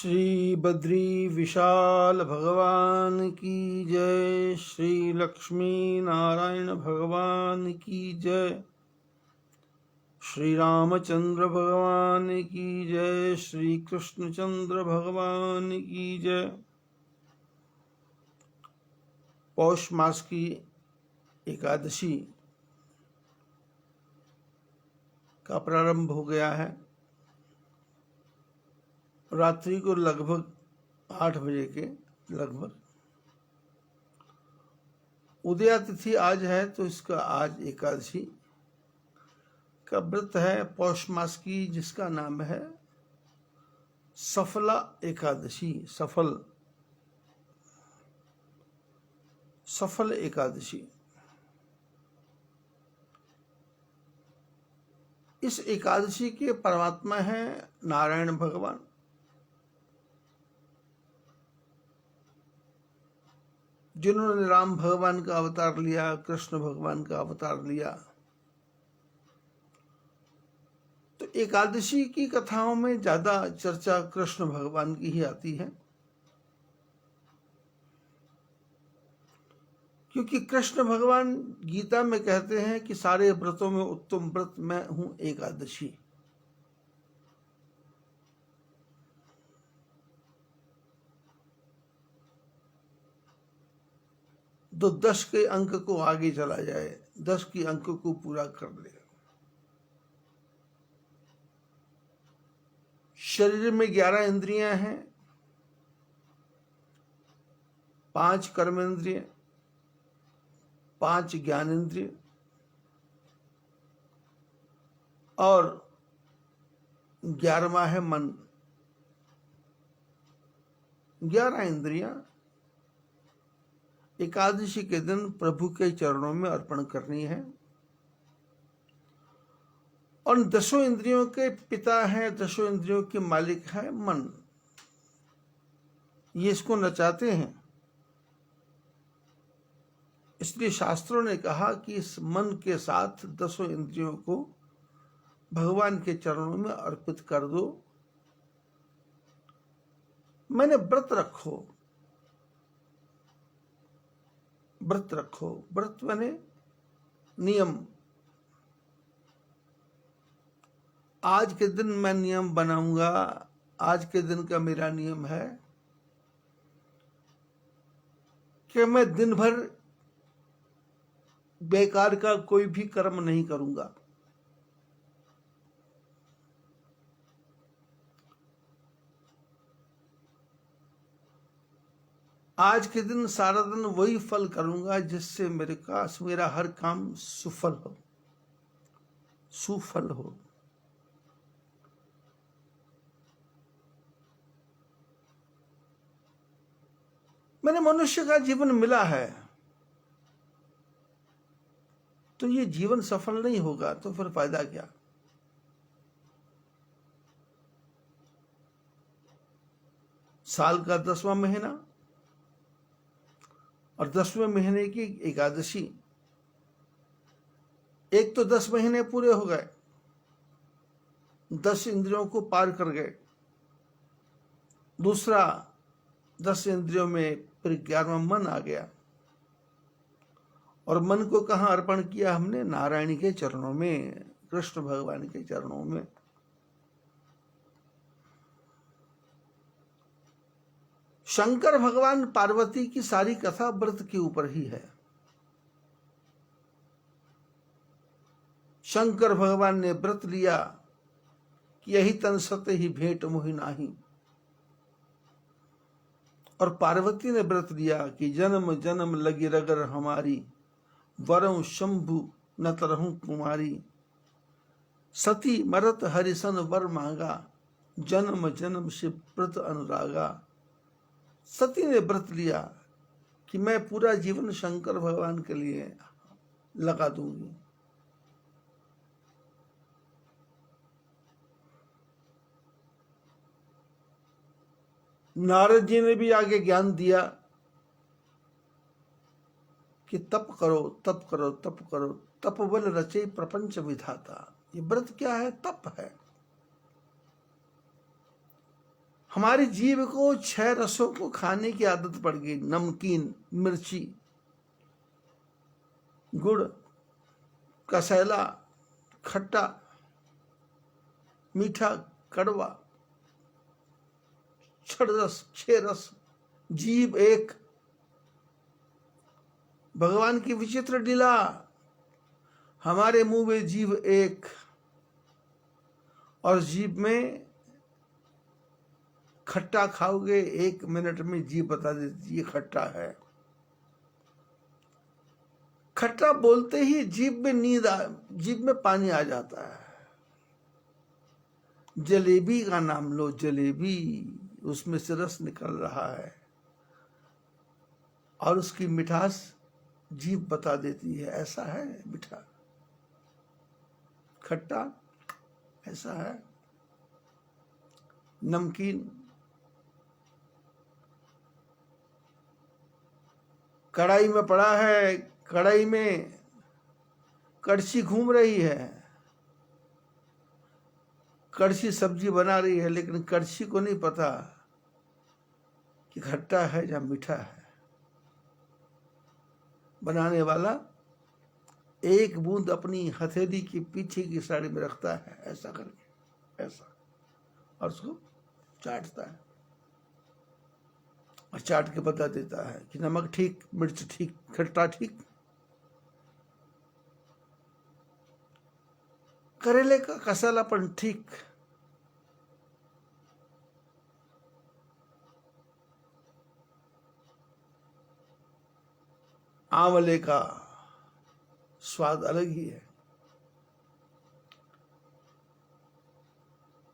श्री बद्री विशाल भगवान की जय। श्री लक्ष्मी नारायण भगवान की जय। श्री रामचंद्र भगवान की जय। श्री कृष्णचंद्र भगवान की जय। पौष मास की एकादशी का प्रारंभ हो गया है। रात्रि को लगभग 8 बजे के लगभग उदया तिथि आज है, तो इसका आज एकादशी का व्रत है पौष मास की, जिसका नाम है सफला एकादशी। सफल एकादशी। इस एकादशी के परमात्मा है नारायण भगवान। जिन्होंने राम भगवान का अवतार लिया, कृष्ण भगवान का अवतार लिया। तो एकादशी की कथाओं में ज्यादा चर्चा कृष्ण भगवान की ही आती है, क्योंकि कृष्ण भगवान गीता में कहते हैं कि सारे व्रतों में उत्तम व्रत मैं हूं एकादशी। तो 10 के अंक को आगे चला जाए, 10 के अंक को पूरा कर ले। शरीर में 11 इंद्रियां हैं, 5 कर्मेंद्रिय, 5 ज्ञानेंद्रिय और 11वां है मन। 11 इंद्रियां एकादशी के दिन प्रभु के चरणों में अर्पण करनी है। और 10 इंद्रियों के पिता हैं, 10 इंद्रियों के मालिक है मन। ये इसको नचाते हैं। इसलिए शास्त्रों ने कहा कि इस मन के साथ 10 इंद्रियों को भगवान के चरणों में अर्पित कर दो। मैंने व्रत रखो। व्रत रखो, व्रत माने नियम। आज के दिन मैं नियम बनाऊंगा। आज के दिन का मेरा नियम है कि मैं दिन भर बेकार का कोई भी कर्म नहीं करूंगा। आज के दिन सारा दिन वही फल करूंगा जिससे मेरा हर काम सुफल हो। मैंने मनुष्य का जीवन मिला है, तो ये जीवन सफल नहीं होगा तो फिर फायदा क्या। साल का 10वां महीना और 10वें महीने की एकादशी। एक तो 10 महीने पूरे हो गए, 10 इंद्रियों को पार कर गए। दूसरा 10 इंद्रियों में फिर 11वां मन आ गया। और मन को कहां अर्पण किया हमने? नारायण के चरणों में, कृष्ण भगवान के चरणों में। शंकर भगवान पार्वती की सारी कथा व्रत के ऊपर ही है। शंकर भगवान ने व्रत लिया कि यही तन सत ही भेंट मोहि नाही। और पार्वती ने व्रत लिया कि जन्म जन्म लगी रगर हमारी, वरं शंभु न तरहूं कुमारी। सती मरत हरिसन वर मांगा, जन्म जन्म से व्रत अनुरागा। सती ने व्रत लिया कि मैं पूरा जीवन शंकर भगवान के लिए लगा दूंगी। नारद जी ने भी आगे ज्ञान दिया कि तप करो, तप करो, तप करो, तप बल रचे प्रपंच विधाता। ये व्रत क्या है? तप है। हमारी जीभ को 6 रसों को खाने की आदत पड़ गई। नमकीन, मिर्ची, गुड़, कसैला, खट्टा, मीठा, कड़वा, 6 रस, 6 रस, जीभ एक। भगवान की विचित्र लीला, हमारे मुंह में जीभ एक, और जीभ में खट्टा खाओगे 1 मिनट में जीभ बता देती है खट्टा है। खट्टा बोलते ही जीभ में पानी आ जाता है। जलेबी का नाम लो, जलेबी, उसमें से रस निकल रहा है और उसकी मिठास जीभ बता देती है ऐसा है मीठा, खट्टा ऐसा है, नमकीन। कढ़ाई में पड़ा है, कढ़ाई में कड़छी घूम रही है, कड़छी सब्जी बना रही है, लेकिन कड़छी को नहीं पता कि खट्टा है या मीठा है। बनाने वाला एक बूंद अपनी हथेली की पीछे की साड़ी में रखता है ऐसा करके, ऐसा, और उसको चाटता है और चाट के बता देता है कि नमक ठीक, मिर्च ठीक, खट्टा ठीक। करेले का कसलापन ठीक, आंवले का स्वाद अलग ही है।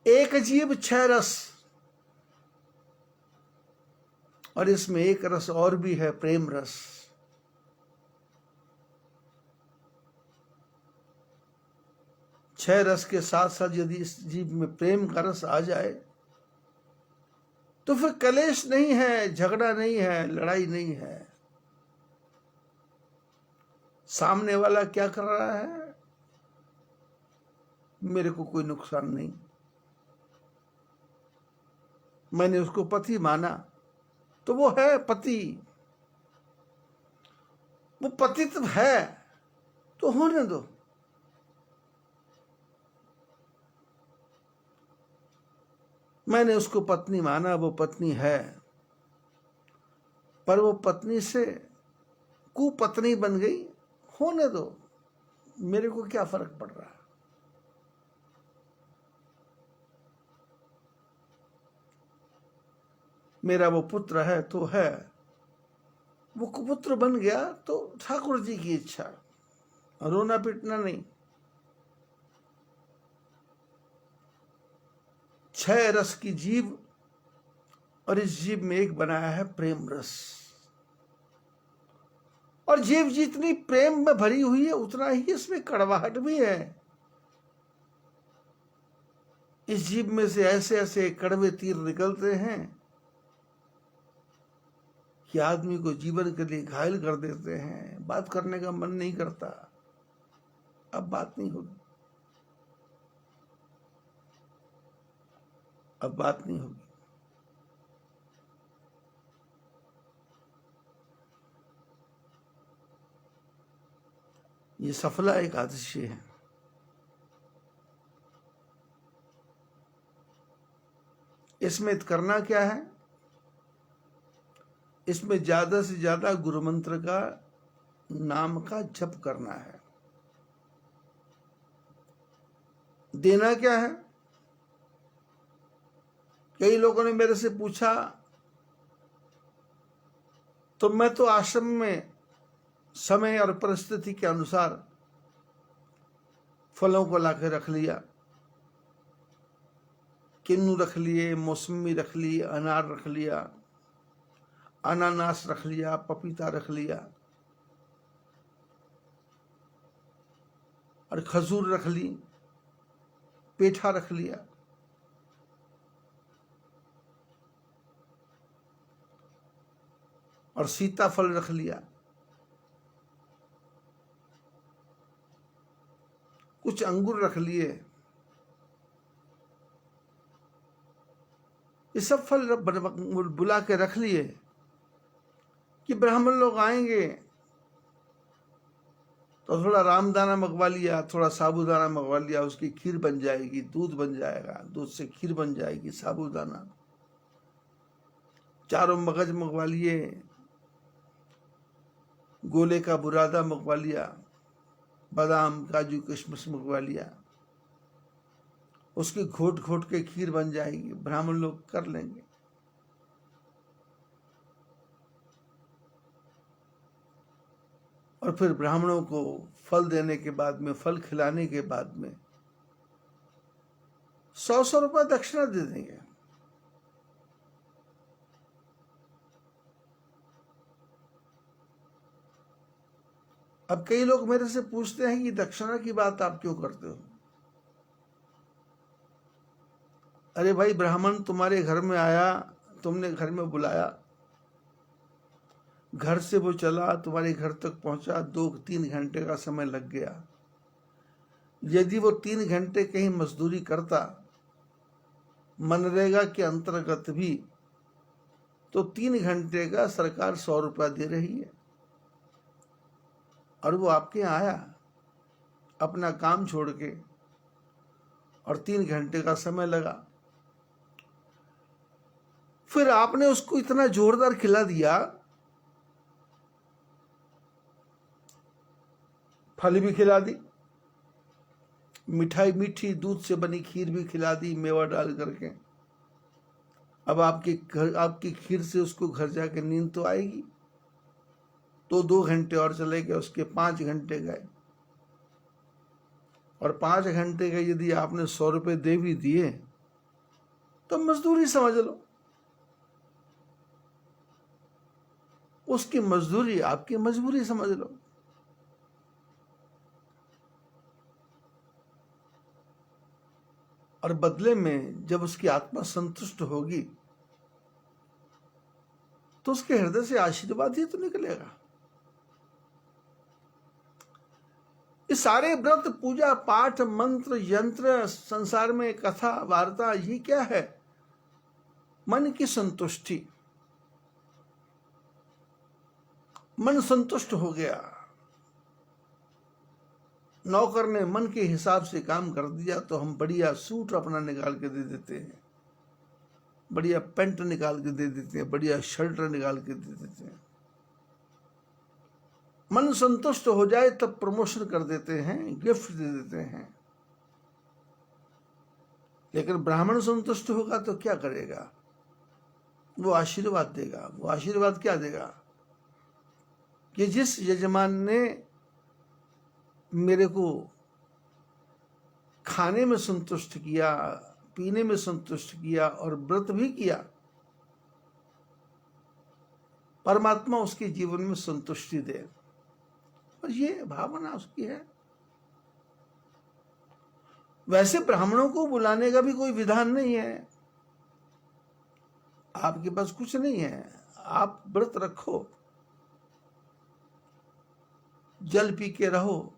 एक जीभ 6 रस, और इसमें एक रस और भी है, प्रेम रस। छह रस के साथ साथ यदि इस जीभ में प्रेम का रस आ जाए तो फिर कलेश नहीं है, झगड़ा नहीं है, लड़ाई नहीं है। सामने वाला क्या कर रहा है, मेरे को कोई नुकसान नहीं। मैंने उसको पति माना तो वो है पति, वो पतित्व है तो होने दो। मैंने उसको पत्नी माना, वो पत्नी है, पर वो पत्नी से कुपत्नी बन गई, होने दो, मेरे को क्या फर्क पड़ रहा है। मेरा वो पुत्र है तो है, वो कुपुत्र बन गया तो ठाकुर जी की इच्छा, रोना पीटना नहीं। 6 रस की जीभ, और इस जीभ में एक बनाया है प्रेम रस। और जीभ जितनी प्रेम में भरी हुई है उतना ही इसमें कड़वाहट भी है। इस जीभ में से ऐसे ऐसे कड़वे तीर निकलते हैं कि आदमी को जीवन के लिए घायल कर देते हैं। बात करने का मन नहीं करता, अब बात नहीं होगी, अब बात नहीं होगी। ये सफला एकादशी है। इसमें करना क्या है, इसमें ज्यादा से ज्यादा गुरु मंत्र का नाम का जप करना है। देना क्या है, कई लोगों ने मेरे से पूछा तो मैं तो आश्रम में समय और परिस्थिति के अनुसार फलों को लाकर रख लिया, किन्नू रख लिए, मौसमी रख ली, अनार रख लिया, अनानास रख लिया, पपीता रख लिया, और खजूर रख ली, पेठा रख लिया। और सीताफल रख लिया, कुछ अंगूर रख लिए, ये सब फल बुला के रख लिए कि ब्राह्मण लोग आएंगे तो थोड़ा रामदाना मंगवा लिया, थोड़ा साबूदाना मंगवा लिया, उसकी खीर बन जाएगी, दूध बन जाएगा, दूध से खीर बन जाएगी, साबूदाना, चारों मगज मंगवा लिए, गोले का बुरादा मंगवा लिया, बादाम काजू किशमिश मंगवा लिया, उसकी घोट घोट के खीर बन जाएगी, ब्राह्मण लोग कर लेंगे। और फिर ब्राह्मणों को फल देने के बाद में, फल खिलाने के बाद में 100 रुपए दक्षिणा दे देंगे। अब कई लोग मेरे से पूछते हैं कि दक्षिणा की बात आप क्यों करते हो? अरे भाई, ब्राह्मण तुम्हारे घर में आया, तुमने घर में बुलाया, घर से वो चला, तुम्हारे घर तक पहुंचा, 2-3 घंटे का समय लग गया। यदि वो 3 घंटे कहीं मजदूरी करता मनरेगा के अंतर्गत भी, तो 3 घंटे का सरकार 100 रुपया दे रही है। और वो आपके यहाँ आया अपना काम छोड़ के, और 3 घंटे का समय लगा, फिर आपने उसको इतना जोरदार खिला दिया, फल भी खिला दी, मिठाई, मीठी दूध से बनी खीर भी खिला दी, मेवा डाल करके। अब आपकी खीर से उसको घर जाके नींद तो आएगी। तो 2 घंटे और चले गए, उसके 5 घंटे गए, और 5 घंटे के यदि आपने 100 रुपये दे भी दिए तो मजदूरी समझ लो। उसकी मजदूरी आपकी मजबूरी समझ लो। और बदले में जब उसकी आत्मा संतुष्ट होगी तो उसके हृदय से आशीर्वाद ही तो निकलेगा। ये सारे व्रत, पूजा पाठ, मंत्र, यंत्र, संसार में कथा वार्ता, ये क्या है? मन की संतुष्टि। मन संतुष्ट हो गया, नौकर ने मन के हिसाब से काम कर दिया, तो हम बढ़िया सूट अपना निकाल के दे देते हैं, बढ़िया पैंट निकाल के दे देते हैं, बढ़िया शर्ट निकाल के दे देते हैं। मन संतुष्ट हो जाए तब प्रमोशन कर देते हैं, गिफ्ट दे देते हैं। लेकिन ब्राह्मण संतुष्ट होगा तो क्या करेगा? वो आशीर्वाद देगा। वो आशीर्वाद क्या देगा? कि जिस यजमान ने मेरे को खाने में संतुष्ट किया, पीने में संतुष्ट किया और व्रत भी किया, परमात्मा उसके जीवन में संतुष्टि दे। और ये भावना उसकी है। वैसे ब्राह्मणों को बुलाने का भी कोई विधान नहीं है। आपके पास कुछ नहीं है, आप व्रत रखो, जल पी के रहो,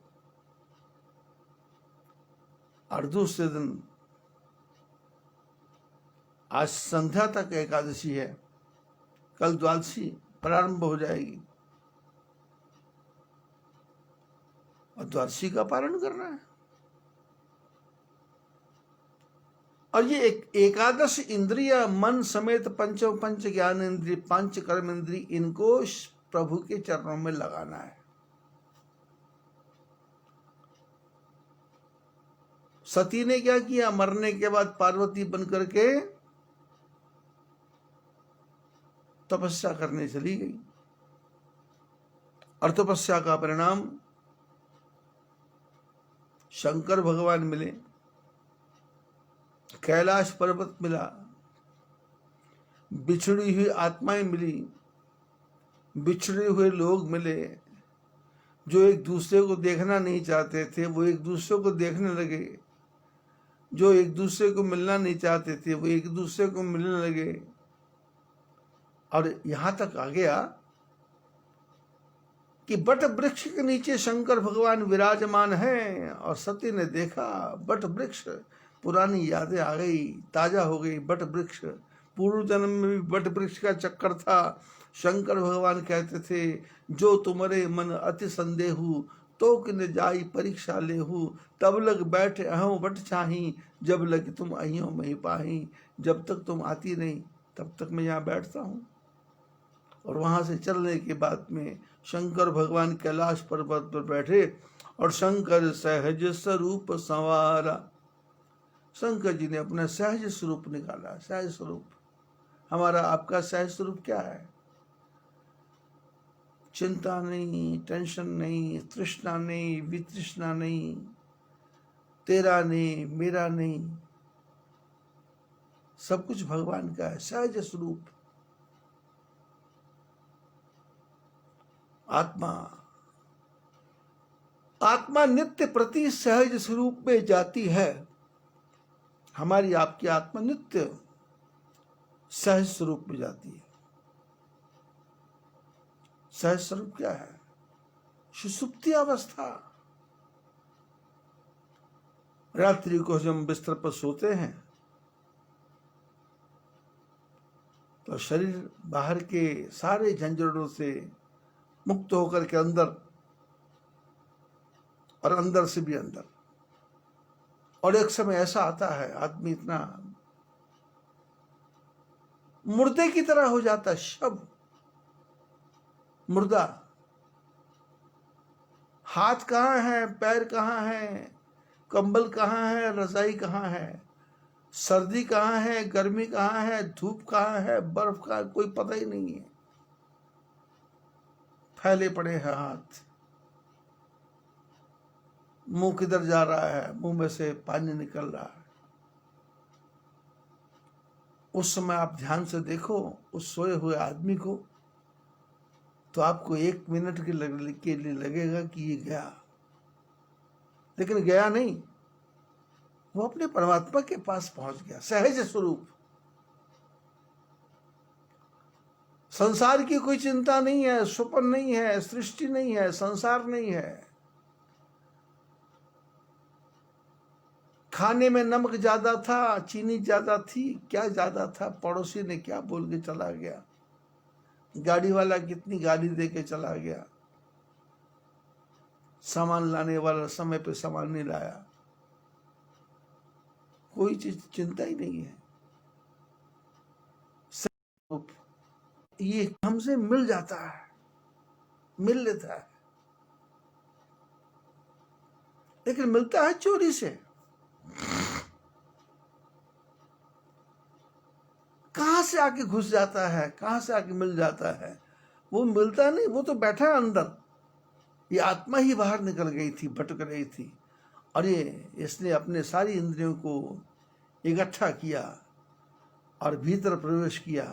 और दूसरे दिन, आज संध्या तक एकादशी है, कल द्वादशी प्रारंभ हो जाएगी, और द्वादशी का पालन करना है। और ये एकादश इंद्रिय, मन समेत पंच ज्ञान इंद्रिय, 5 कर्म इंद्रिय, इनको प्रभु के चरणों में लगाना है। सती ने क्या किया? मरने के बाद पार्वती बन करके तपस्या करने चली गई, और तपस्या का परिणाम शंकर भगवान मिले, कैलाश पर्वत मिला, बिछड़ी हुई आत्माएं मिली, बिछड़े हुए लोग मिले, जो एक दूसरे को देखना नहीं चाहते थे वो एक दूसरे को देखने लगे, जो एक दूसरे को मिलना नहीं चाहते थे वो एक दूसरे को मिलने लगे। और यहां तक आ गया कि बट वृक्ष के नीचे शंकर भगवान विराजमान हैं, और सती ने देखा बट वृक्ष, पुरानी यादें आ गई, ताजा हो गई। बट वृक्ष, पूर्व जन्म में भी वट वृक्ष का चक्कर था। शंकर भगवान कहते थे, जो तुम्हारे मन अति संदेहु, तो किन जाई परीक्षा लेहु, तब लग बैठे अहम वट चाही, जब लग तुम अहियों मही पाही। जब तक तुम आती नहीं तब तक मैं यहाँ बैठता हूँ। और वहां से चलने के बाद में शंकर भगवान कैलाश पर्वत पर बैठे और शंकर सहज स्वरूप संवारा। शंकर जी ने अपना सहज स्वरूप निकाला। सहज स्वरूप, हमारा आपका सहज स्वरूप क्या है? चिंता नहीं, टेंशन नहीं, तृष्णा नहीं, वितृष्णा नहीं, तेरा नहीं, मेरा नहीं, सब कुछ भगवान का है। सहज स्वरूप आत्मा। आत्मा नित्य प्रति सहज स्वरूप में जाती है। हमारी आपकी आत्मा नित्य सहज स्वरूप में जाती है। सहज स्वरूप क्या है? सुषुप्ति अवस्था। रात्रि को जब हम बिस्तर पर सोते हैं तो शरीर बाहर के सारे झंझटों से मुक्त होकर के अंदर, और अंदर से भी अंदर। और एक समय ऐसा आता है, आदमी इतना मुर्दे की तरह हो जाता है, शव, मुर्दा। हाथ कहाँ है, पैर कहाँ है, कंबल कहाँ है, रजाई कहाँ है, सर्दी कहाँ है, गर्मी कहाँ है, धूप कहाँ है, बर्फ कहाँ है, कोई पता ही नहीं है। फैले पड़े हैं हाथ। मुंह किधर जा रहा है, मुंह में से पानी निकल रहा है। उस समय आप ध्यान से देखो उस सोए हुए आदमी को, तो आपको 1 मिनट के लिए लगेगा कि ये गया, लेकिन गया नहीं, वो अपने परमात्मा के पास पहुंच गया। सहज स्वरूप। संसार की कोई चिंता नहीं है, स्वप्न नहीं है, सृष्टि नहीं है, संसार नहीं है। खाने में नमक ज्यादा था, चीनी ज्यादा थी, क्या ज्यादा था, पड़ोसी ने क्या बोल के चला गया, गाड़ी वाला कितनी गाली दे के चला गया, सामान लाने वाला समय पे सामान नहीं लाया, कोई चीज चिंता ही नहीं है। ये हमसे मिल जाता है, मिल लेता है, लेकिन मिलता है चोरी से। कहां से आके घुस जाता है, कहां से आके मिल जाता है, वो मिलता नहीं, वो तो बैठा है अंदर। ये आत्मा ही बाहर निकल गई थी, भटक रही थी, और ये इसने अपने सारी इंद्रियों को इकट्ठा किया और भीतर प्रवेश किया।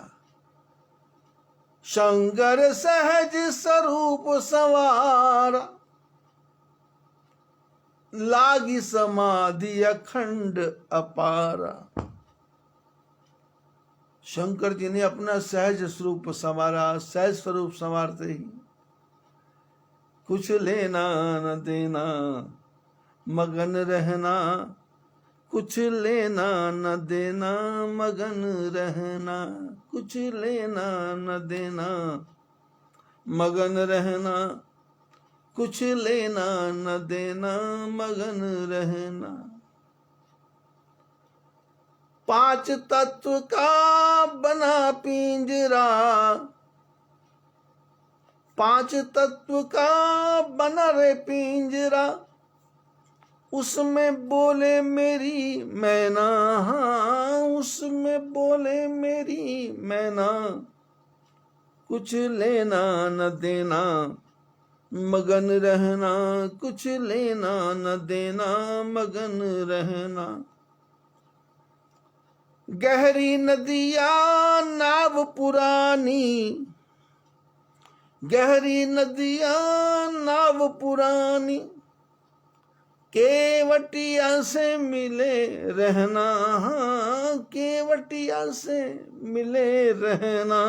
शंकर सहज स्वरूप संवारा, लागी समाधि अखंड अपारा। शंकर जी ने अपना सहज स्वरूप संवारा। सहज स्वरूप संवारते ही कुछ लेना न देना, मगन रहना, कुछ लेना न देना, मगन रहना, कुछ लेना न देना, मगन रहना, कुछ लेना न देना, मगन रहना। 5 तत्व का बना पिंजरा, 5 तत्व का बना रे पिंजरा, उसमें बोले मेरी मैना, हाँ उसमें बोले मेरी मैना, कुछ लेना न देना, मगन रहना, कुछ लेना न देना, मगन रहना। गहरी नदिया नाव पुरानी, गहरी नदिया नाव पुरानी, केवटिया से मिले रहना, हाँ केवटिया से मिले रहना,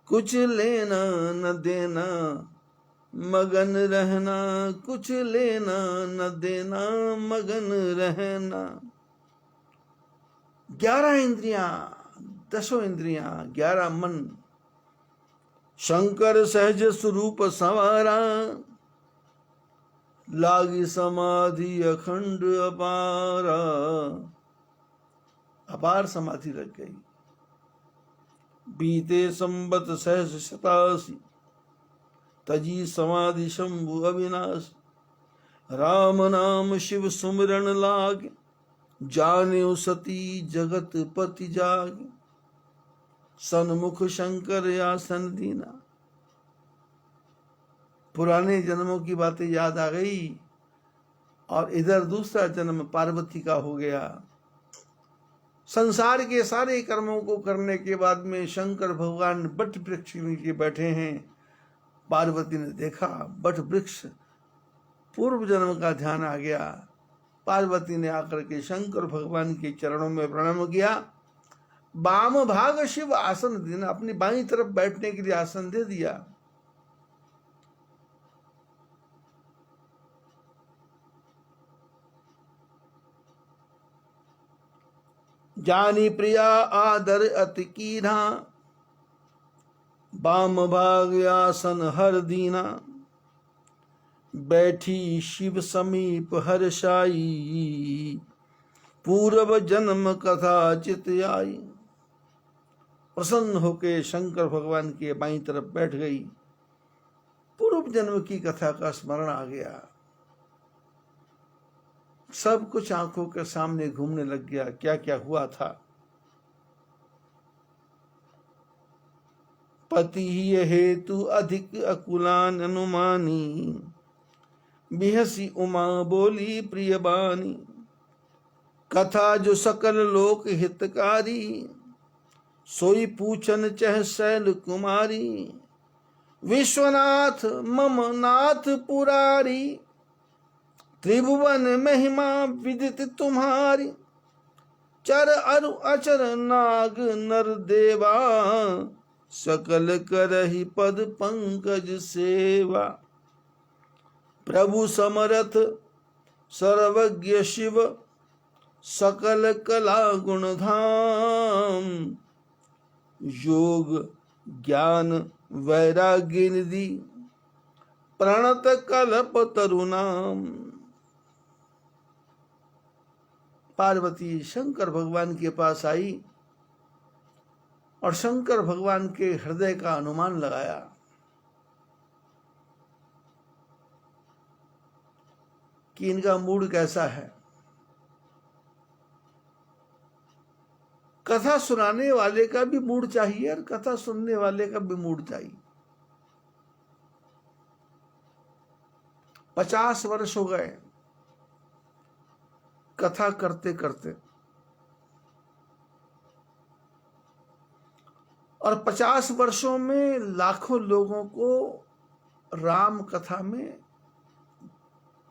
कुछ लेना न देना, मगन रहना, कुछ लेना न देना, मगन रहना। 11 इंद्रियां, 10 इंद्रियां, 11 मन, शंकर सहज स्वरूप संवारा, लागी समाधि अखंड अपारा। अपार समाधि लग गई। बीते संबत सहस 87, तजी समाधि शंभु अविनाश। राम नाम शिव सुमिरन लाग, जाने सती जगत पति जाग। सन्मुख शंकर आसन दीना। पुराने जन्मों की बातें याद आ गई और इधर दूसरा जन्म पार्वती का हो गया। संसार के सारे कर्मों को करने के बाद में शंकर भगवान बट वृक्ष नीचे बैठे हैं। पार्वती ने देखा बट वृक्ष, पूर्व जन्म का ध्यान आ गया। पार्वती ने आकर के शंकर भगवान के चरणों में प्रणाम किया। वाम भाग शिव आसन देना, अपनी बाईं तरफ बैठने के लिए आसन दे दिया। जानी प्रिया आदर अति कीन्हा, वाम भाग आसन हर दीना। बैठी शिव समीप हर्षाई, पूर्व जन्म कथा चित आई। प्रसन्न होके शंकर भगवान के बाईं तरफ बैठ गई। पूर्व जन्म की कथा का स्मरण आ गया। सब कुछ आंखों के सामने घूमने लग गया, क्या क्या हुआ था। पति ही हेतु अधिक अकुलान अनुमानी, बिहसी उमा बोली प्रिय बानी। कथा जो सकल लोक हितकारी, सोई पूछन चह शैल कुमारी। विश्वनाथ मम नाथ पुरारी, त्रिभुवन महिमा विदित तुम्हारी। चर अरु अचर नाग नर देवा, सकल करहि पद पंकज सेवा। प्रभु समरथ सर्वज्ञ शिव, सकल कला गुण धाम। योग ज्ञान वैराग्य निधि, प्रणत कल्प तरुणाम। पार्वती शंकर भगवान के पास आई और शंकर भगवान के हृदय का अनुमान लगाया। कि इनका मूड कैसा है। कथा सुनाने वाले का भी मूड चाहिए और कथा सुनने वाले का भी मूड चाहिए। 50 वर्ष हो गए कथा करते करते, और 50 वर्षों में लाखों लोगों को राम कथा में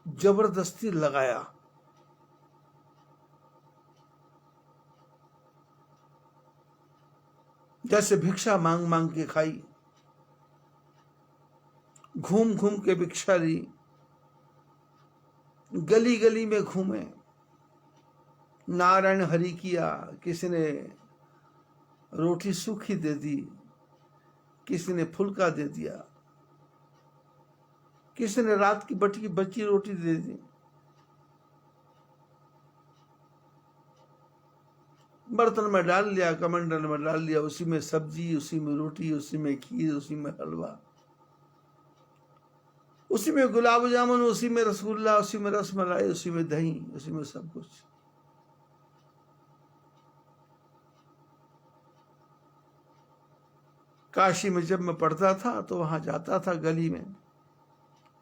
जबरदस्ती लगाया। जैसे भिक्षा मांग मांग के खाई, घूम घूम के भिक्षा ली, गली गली में घूमे, नारायण हरि किया। किसी ने रोटी सूखी दे दी, किसी ने फुल्का दे दिया, किसी ने रात की बची रोटी दे दी। बर्तन में डाल लिया, कमंडल में डाल लिया, उसी में सब्जी, उसी में रोटी, उसी में खीर, उसी में हलवा, उसी में गुलाब जामुन, उसी में रसगुल्ला, उसी में रसमलाई, उसी में दही, उसी में सब कुछ। काशी में जब मैं पढ़ता था तो वहां जाता था, गली में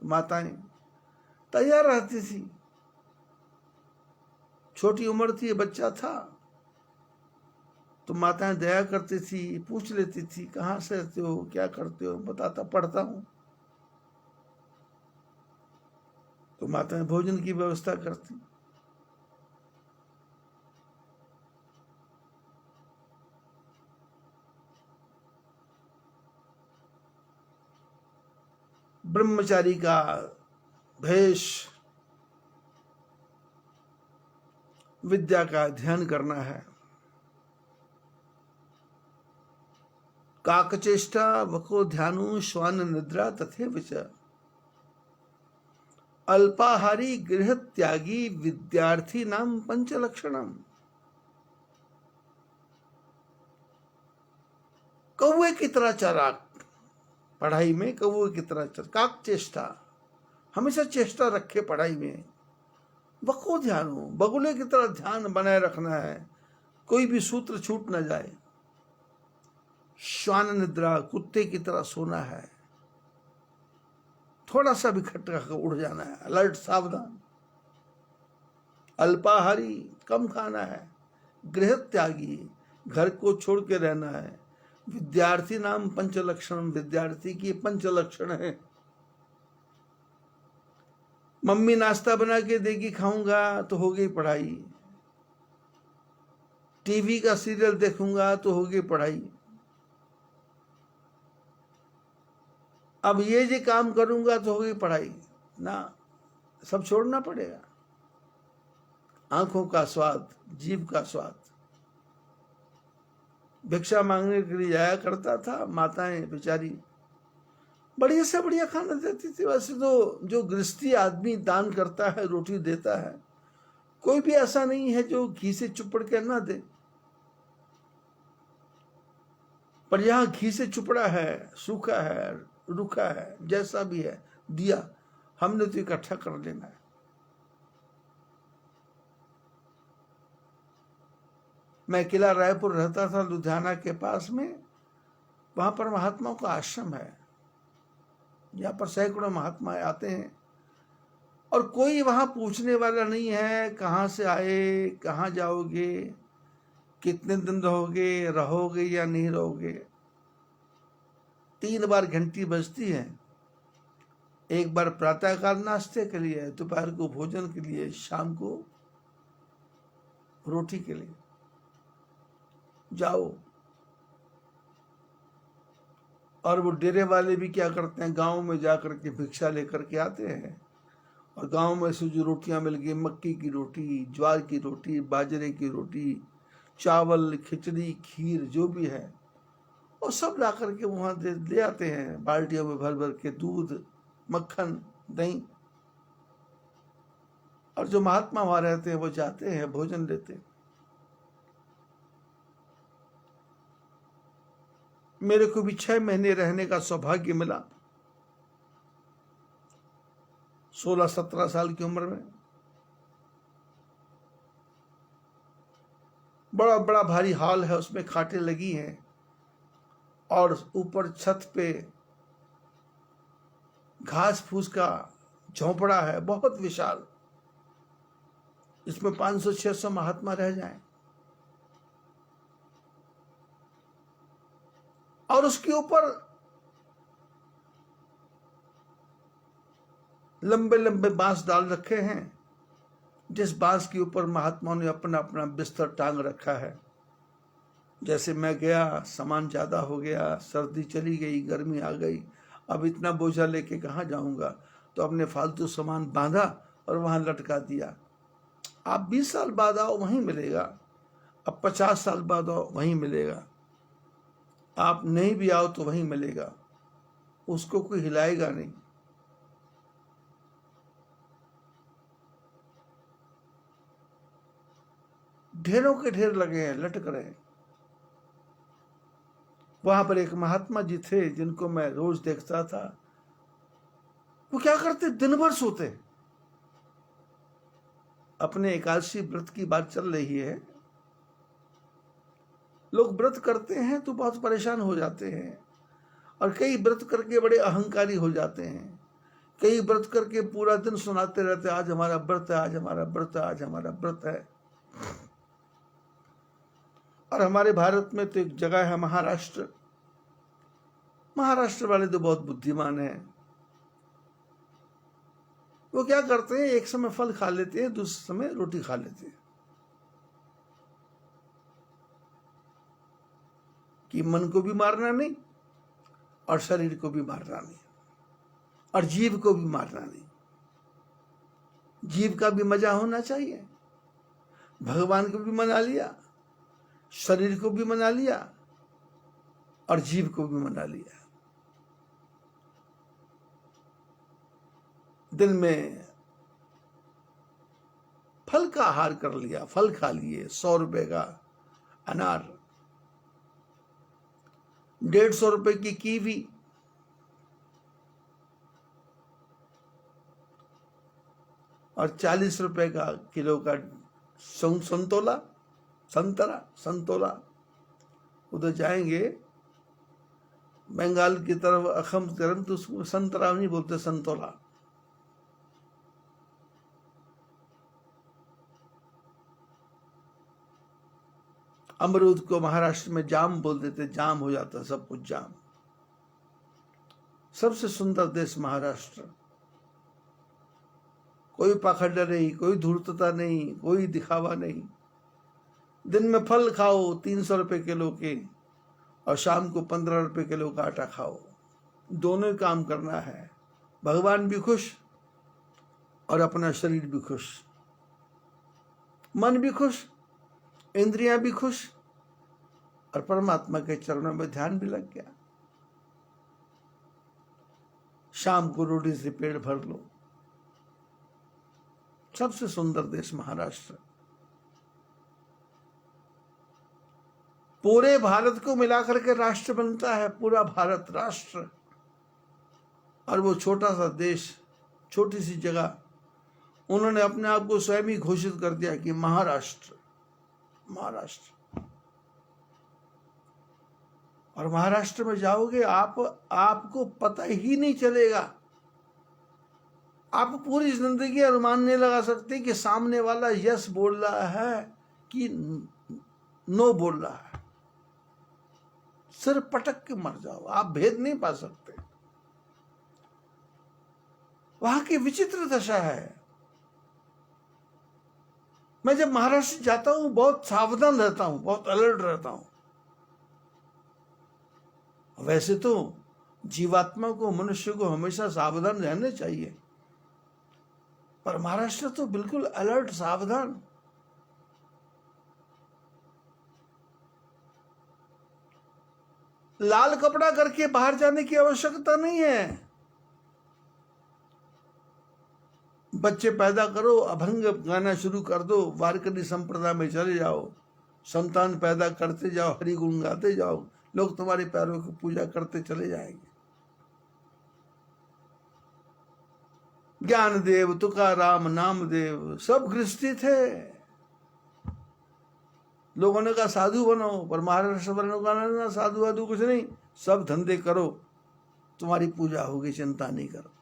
माताएं तैयार रहती थी। छोटी उम्र थी, बच्चा था, तो माताएं दया करती थी, पूछ लेती थी कहाँ से रहते हो, क्या करते हो। बताता पढ़ता हूं। तो माताएं भोजन की व्यवस्था करती। ब्रह्मचारी का भेष, विद्या का अध्ययन करना है। काकचेष्टा वको ध्यानु श्वान निद्रा तथैव च अल्पाहारी गृह त्यागी विद्यार्थी नाम पंचलक्षणम। कौवे की तरह चालाक, पढ़ाई में कौवे की तरह काक चेष्टा, हमेशा चेष्टा रखे पढ़ाई में। वको ध्यानु, बगुले की तरह ध्यान बनाए रखना है, कोई भी सूत्र छूट न जाए। श्वान निद्रा, कुत्ते की तरह सोना है, थोड़ा सा भी खटका कर उड़ जाना है, अलर्ट सावधान। अल्पाहारी, कम खाना है। गृह त्यागी, घर को छोड़ के रहना है। विद्यार्थी नाम पंचलक्षण, विद्यार्थी की पंचलक्षण है। मम्मी नाश्ता बना के देगी, खाऊंगा तो हो गई पढ़ाई। टीवी का सीरियल देखूंगा तो हो गई पढ़ाई। अब ये काम करूंगा तो हो गई पढ़ाई ना, सब छोड़ना पड़ेगा। आंखों का स्वाद, जीभ का स्वाद। भिक्षा मांगने के लिए जाया करता था, माताएं बेचारी बढ़िया से बढ़िया खाना देती थी। वैसे तो जो गृहस्थी आदमी दान करता है, रोटी देता है, कोई भी ऐसा नहीं है जो घी से चुपड़ के ना दे। पर यहां घी से चुपड़ा है, सूखा है, रूखा है, जैसा भी है दिया, हमने तो इकट्ठा कर लेना है। मैं किला रायपुर रहता था, लुधियाना के पास में। वहां पर महात्माओं का आश्रम है, यहाँ पर सैकड़ों महात्मा आते हैं और कोई वहां पूछने वाला नहीं है कहाँ से आए, कहाँ जाओगे, कितने दिन रहोगे या नहीं रहोगे। 3 बार घंटी बजती है, एक बार प्रातःकाल नाश्ते के लिए, दोपहर को भोजन के लिए, शाम को रोटी के लिए। जाओ। और वो डेरे वाले भी क्या करते हैं, गांव में जाकर के भिक्षा लेकर के आते हैं और गांव में से जो रोटियां मिल गई, मक्की की रोटी, ज्वार की रोटी, बाजरे की रोटी, चावल, खिचड़ी, खीर, जो भी है, और सब ला करके वहां ले आते हैं बाल्टियों में भर भर के, दूध, मक्खन, दही। और जो महात्मा वहां रहते हैं वो जाते हैं, भोजन लेते हैं। मेरे को भी 6 महीने रहने का सौभाग्य मिला 16-17 साल की उम्र में। बड़ा बड़ा भारी हॉल है, उसमें खाटें लगी हैं और ऊपर छत पे घास फूस का झोंपड़ा है, बहुत विशाल। इसमें 500-600 महात्मा रह जाएं। और उसके ऊपर लंबे लंबे बांस डाल रखे हैं, जिस बांस के ऊपर महात्माओं ने अपना अपना बिस्तर टांग रखा है। जैसे मैं गया, सामान ज्यादा हो गया, सर्दी चली गई, गर्मी आ गई, अब इतना बोझा लेके कहाँ जाऊंगा, तो अपने फालतू सामान बांधा और वहां लटका दिया। आप 20 साल बाद आओ वहीं मिलेगा, अब 50 साल बाद आओ वहीं मिलेगा, आप नहीं भी आओ तो वहीं मिलेगा, उसको कोई हिलाएगा नहीं। ढेरों के ढेर लगे हैं, लटक रहे हैं। वहां पर एक महात्मा जी थे जिनको मैं रोज देखता था। वो क्या करते, दिन भर सोते। अपने एकादशी व्रत की बात चल रही है, लोग व्रत करते हैं तो बहुत परेशान हो जाते हैं, और कई व्रत करके बड़े अहंकारी हो जाते हैं। कई व्रत करके पूरा दिन सुनाते रहते, आज हमारा व्रत है, आज हमारा व्रत है, आज हमारा व्रत है। और हमारे भारत में तो एक जगह है महाराष्ट्र। महाराष्ट्र वाले तो बहुत बुद्धिमान हैं। वो क्या करते हैं, एक समय फल खा लेते हैं, दूसरे समय रोटी खा लेते हैं, कि मन को भी मारना नहीं और शरीर को भी मारना नहीं और जीव को भी मारना नहीं। जीव का भी मजा होना चाहिए। भगवान को भी मना लिया, शरीर को भी मना लिया और जीव को भी मना लिया। दिन में फल का आहार कर लिया, फल खा लिए, 100 रुपए का अनार, 150 रुपए की कीवी, और 40 रुपए का किलो का संतोला, संतोला। उधर जाएंगे बंगाल की तरफ, अखम तरफ, तो उसको संतरा नहीं बोलते, संतोला। अमरूद को महाराष्ट्र में जाम बोल देते, जाम हो जाता, सब कुछ जाम। सबसे सुंदर देश महाराष्ट्र, कोई पाखंड नहीं, कोई धूर्तता नहीं, कोई दिखावा नहीं। दिन में फल खाओ 300 रुपए किलो के, और शाम को 15 रुपए किलो का आटा खाओ। दोनों काम करना है, भगवान भी खुश और अपना शरीर भी खुश, मन भी खुश, इंद्रियां भी खुश, और परमात्मा के चरणों में ध्यान भी लग गया। शाम को रोटी से पेट भर लो। सबसे सुंदर देश महाराष्ट्र। पूरे भारत को मिलाकर के राष्ट्र बनता है, पूरा भारत राष्ट्र। और वो छोटा सा देश, छोटी सी जगह, उन्होंने अपने आप को स्वयं ही घोषित कर दिया कि महाराष्ट्र, महाराष्ट्र। और महाराष्ट्र में जाओगे, आपको पता ही नहीं चलेगा। आप पूरी जिंदगी अनुमान नहीं लगा सकते कि सामने वाला यस बोल रहा है कि नो बोल रहा है। सिर पटक के मर जाओ, आप भेद नहीं पा सकते। वहां की विचित्र दशा है। मैं जब महाराष्ट्र जाता हूं बहुत सावधान रहता हूं, बहुत अलर्ट रहता हूं। वैसे तो जीवात्मा को, मनुष्य को हमेशा सावधान रहना चाहिए, पर महाराष्ट्र तो बिल्कुल अलर्ट, सावधान। लाल कपड़ा करके बाहर जाने की आवश्यकता नहीं है। बच्चे पैदा करो, अभंग गाना शुरू कर दो, वारकरी संप्रदाय में चले जाओ, संतान पैदा करते जाओ, हरि गुण गाते जाओ, लोग तुम्हारे पैरों की पूजा करते चले जाएंगे। ज्ञानदेव, तुकाराम, नामदेव सब गृहस्थी थे। लोगों ने कहा साधु बनो, पर महाराष्ट्र वालों का ना, साधु वाधु कुछ नहीं, सब धंधे करो, तुम्हारी पूजा होगी, चिंता नहीं करो।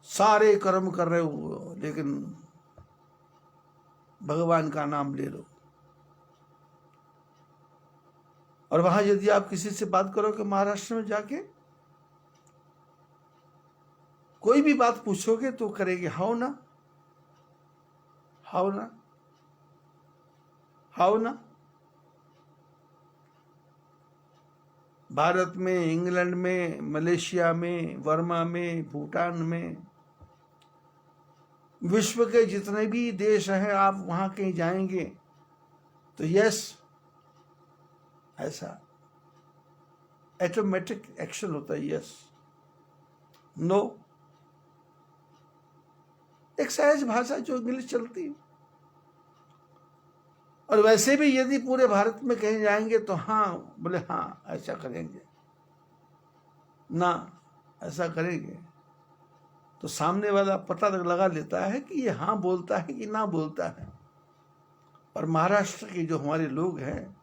सारे कर्म कर रहे हो, लेकिन भगवान का नाम ले लो। और वहां यदि आप किसी से बात करो कि महाराष्ट्र में जाके कोई भी बात पूछोगे तो करेंगे हाउ ना, हाउ ना, हाउ ना। भारत में, इंग्लैंड में, मलेशिया में, वर्मा में, भूटान में, विश्व के जितने भी देश हैं, आप वहां कहीं जाएंगे तो यस, ऐसा ऑटोमेटिक एक्शन होता है, यस, नो। एक सहज भाषा जो इंग्लिश चलती है। और वैसे भी यदि पूरे भारत में कहीं जाएंगे तो हाँ बोले हाँ ऐसा करेंगे, ना ऐसा करेंगे, तो सामने वाला पता लगा लेता है कि ये हाँ बोलता है कि ना बोलता है। और महाराष्ट्र के जो हमारे लोग हैं,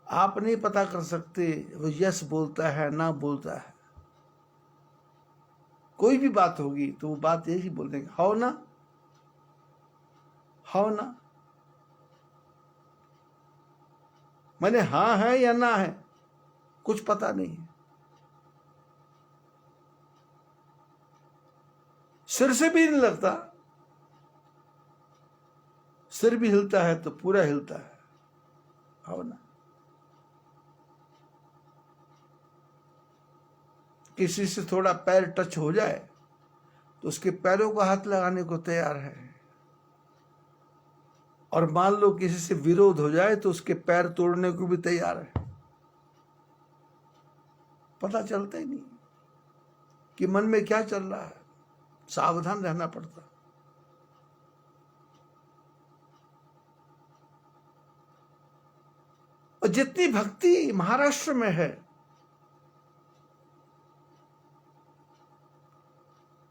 आप नहीं पता कर सकते वो यस बोलता है ना बोलता है। कोई भी बात होगी तो वो बात यही बोल देंगे, हाउ ना, हाउ ना। मैंने हाँ है या ना है कुछ पता नहीं है। सिर से भी नहीं लगता, सिर भी हिलता है तो पूरा हिलता है, हाउ ना। किसी से थोड़ा पैर टच हो जाए तो उसके पैरों को हाथ लगाने को तैयार है। और मान लो किसी से विरोध हो जाए तो उसके पैर तोड़ने को भी तैयार है। पता चलता ही नहीं कि मन में क्या चल रहा है। सावधान रहना पड़ता। और जितनी भक्ति महाराष्ट्र में है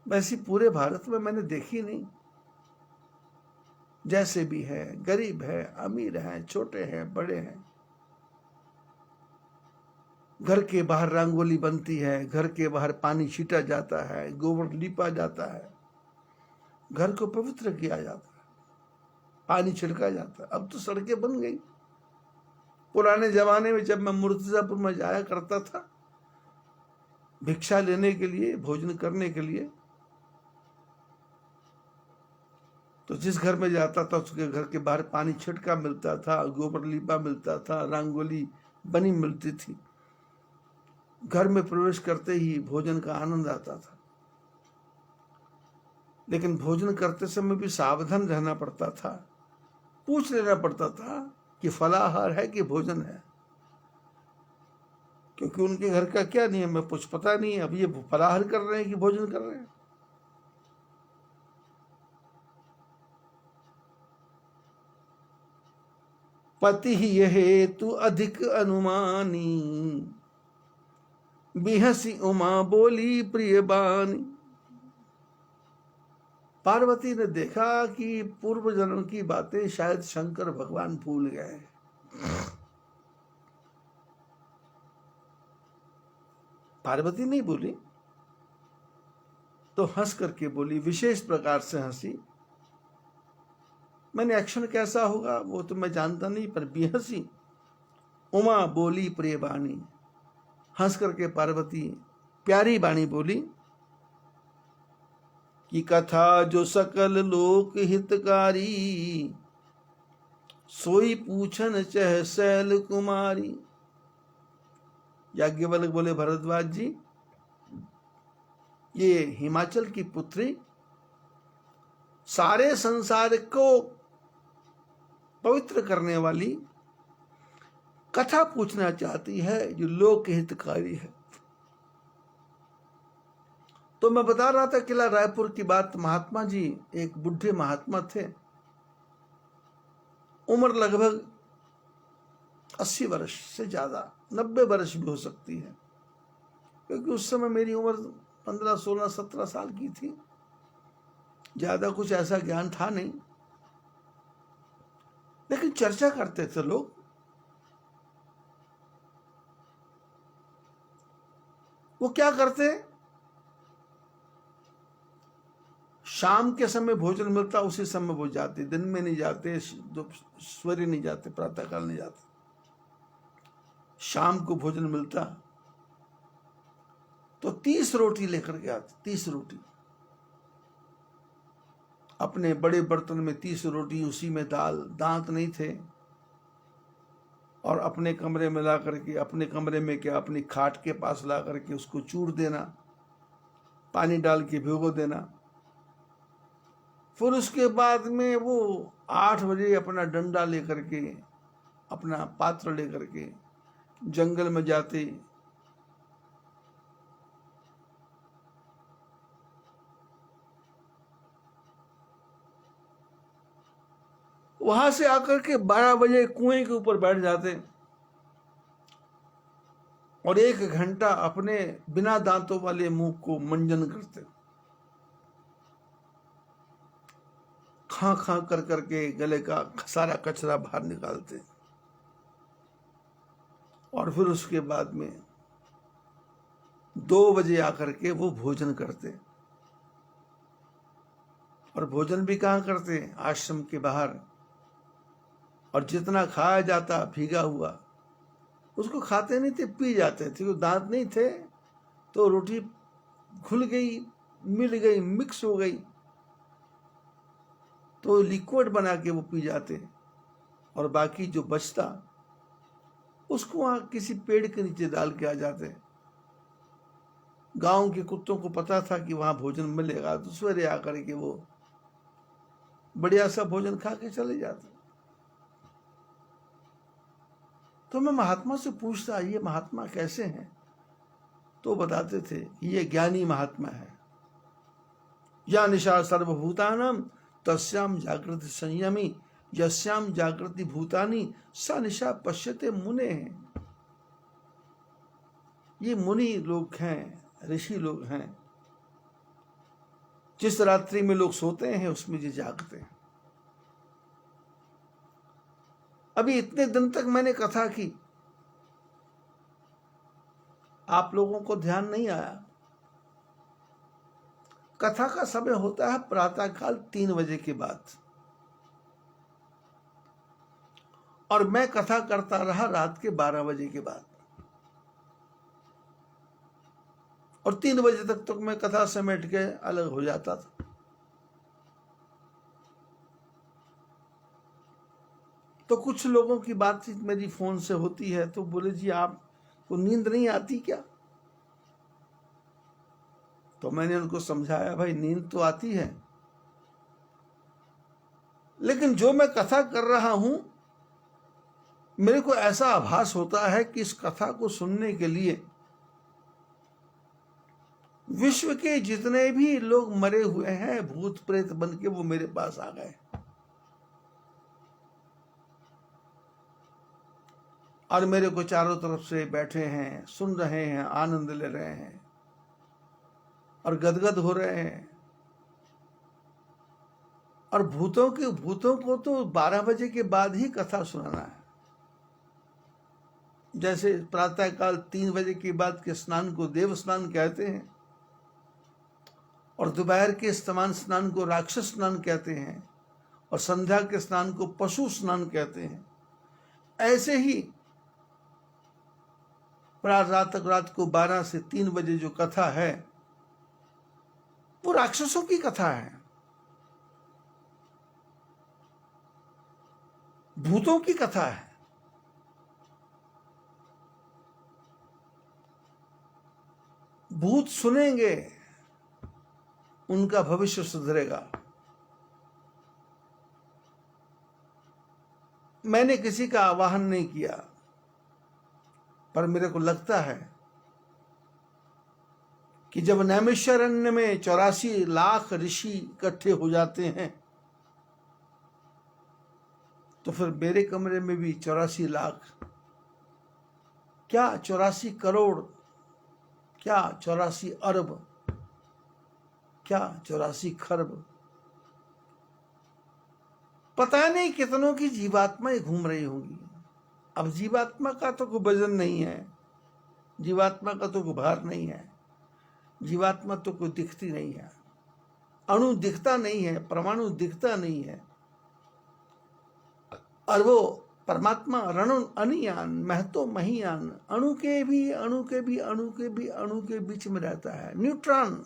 वैसी पूरे भारत में मैंने देखी नहीं। जैसे भी है, गरीब है, अमीर है, छोटे हैं, बड़े हैं, घर के बाहर रंगोली बनती है, घर के बाहर पानी छीटा जाता है, गोबर लीपा जाता है, घर को पवित्र किया जाता है, पानी छिड़का जाता है। अब तो सड़कें बन गई। पुराने जमाने में जब मैं मुर्तिजापुर में जाया करता था भिक्षा लेने के लिए, भोजन करने के लिए, तो जिस घर में जाता था उसके घर के बाहर पानी छिड़का मिलता था, गोबर लीपा मिलता था, रंगोली बनी मिलती थी। घर में प्रवेश करते ही भोजन का आनंद आता था। लेकिन भोजन करते समय भी सावधान रहना पड़ता था। पूछ लेना पड़ता था कि फलाहार है कि भोजन है, क्योंकि उनके घर का क्या नियम है कुछ पता नहीं है। अब ये फलाहार कर रहे हैं कि भोजन कर रहे हैं। पति यह हेतु अधिक अनुमानी, बिहसी उमा बोली प्रिय बानी। पार्वती ने देखा कि पूर्व जन्म की बातें शायद शंकर भगवान भूल गए। पार्वती नहीं बोली तो हंस करके बोली, विशेष प्रकार से हंसी। मैंने एक्शन कैसा होगा वो तो मैं जानता नहीं, पर बेहसी उमा बोली प्रिय बानी। हंस करके पार्वती प्यारी बाणी बोली कि कथा जो सकल लोक हितकारी, सोई पूछन चह शैल कुमारी। याज्ञवल्क्य बोले, भरद्वाज जी, ये हिमाचल की पुत्री सारे संसार को पवित्र करने वाली कथा पूछना चाहती है जो लोक हितकारी है। तो मैं बता रहा था किला रायपुर की बात। महात्मा जी एक बुढ़े महात्मा थे, उम्र लगभग 80 वर्ष से ज्यादा, 90 वर्ष भी हो सकती है, क्योंकि उस समय मेरी उम्र 15, 16, 17 साल की थी। ज्यादा कुछ ऐसा ज्ञान था नहीं, लेकिन चर्चा करते थे लोग। वो क्या करते, शाम के समय भोजन मिलता उसी समय वो जाते, दिन में नहीं जाते, सूर्य नहीं जाते, प्रातःकाल नहीं जाते। शाम को भोजन मिलता तो 30 रोटी लेकर के आते। 30 रोटी अपने बड़े बर्तन में, 30 रोटी, उसी में दाल, दांत नहीं थे, और अपने कमरे में ला करके, अपने कमरे में क्या, अपनी खाट के पास ला करके उसको चूर देना, पानी डाल के भिगो देना। फिर उसके बाद में वो 8 बजे अपना डंडा लेकर के, अपना पात्र लेकर के जंगल में जाते। वहां से आकर के 12 बजे कुएं के ऊपर बैठ जाते और 1 घंटा अपने बिना दांतों वाले मुंह को मंजन करते। खां खां कर करके गले का सारा कचरा बाहर निकालते, और फिर उसके बाद में 2 बजे आकर के वो भोजन करते। और भोजन भी कहाँ करते, आश्रम के बाहर। और जितना खाया जाता भीगा हुआ उसको खाते नहीं थे, पी जाते थे। दांत नहीं थे तो रोटी घुल गई, मिल गई, मिक्स हो गई तो लिक्विड बना के वो पी जाते, और बाकी जो बचता उसको वहां किसी पेड़ के नीचे डाल के आ जाते। गांव के कुत्तों को पता था कि वहां भोजन मिलेगा, तो सवेरे आकर के वो बढ़िया सा भोजन खा के चले जाते। तो मैं महात्मा से पूछता, ये महात्मा कैसे हैं? तो बताते थे ये ज्ञानी महात्मा है। या निशा सर्वभूतानाम तस्याम जागृति संयमी यस्याम जागृति भूतानी सा निशा पश्यते मुने हैं। ये मुनि लोग हैं, ऋषि लोग हैं। जिस रात्रि में लोग सोते हैं उसमें ये जागते हैं। अभी इतने दिन तक मैंने कथा की, आप लोगों को ध्यान नहीं आया। कथा का समय होता है प्रातःकाल 3 बजे के बाद, और मैं कथा करता रहा रात के 12 बजे के बाद, और 3 बजे तक तो मैं कथा समेट के अलग हो जाता था। तो कुछ लोगों की बातचीत मेरी फोन से होती है, तो बोले जी आपको नींद नहीं आती क्या? तो मैंने उनको समझाया, भाई नींद तो आती है, लेकिन जो मैं कथा कर रहा हूं मेरे को ऐसा आभास होता है कि इस कथा को सुनने के लिए विश्व के जितने भी लोग मरे हुए हैं भूत प्रेत बन के वो मेरे पास आ गए, और मेरे को चारों तरफ से बैठे हैं, सुन रहे हैं, आनंद ले रहे हैं और गदगद हो रहे हैं। और भूतों को तो 12 बजे के बाद ही कथा सुनाना है। जैसे प्रातःकाल 3 बजे के बाद के स्नान को देव स्नान कहते हैं, और दोपहर के स्नान को राक्षस स्नान कहते हैं, और संध्या के स्नान को पशु स्नान कहते हैं, ऐसे ही रात को 12 से 3 बजे जो कथा है वो राक्षसों की कथा है, भूतों की कथा है। भूत सुनेंगे, उनका भविष्य सुधरेगा। मैंने किसी का आवाहन नहीं किया, पर मेरे को लगता है कि जब नैमिषारण्य में 84 लाख ऋषि इकट्ठे हो जाते हैं, तो फिर मेरे कमरे में भी 84 लाख, क्या 84 करोड़, क्या 84 अरब, क्या 84 खरब, पता नहीं कितनों की जीवात्माएं घूम रही होंगी। अब जीवात्मा का तो कोई वजन नहीं है, जीवात्मा का तो कोई भार नहीं है, जीवात्मा तो कोई दिखती नहीं है, अणु दिखता नहीं है, परमाणु दिखता नहीं है, और वो परमात्मा रणु अनियान महतो महियान, अणु के बीच में रहता है। न्यूट्रॉन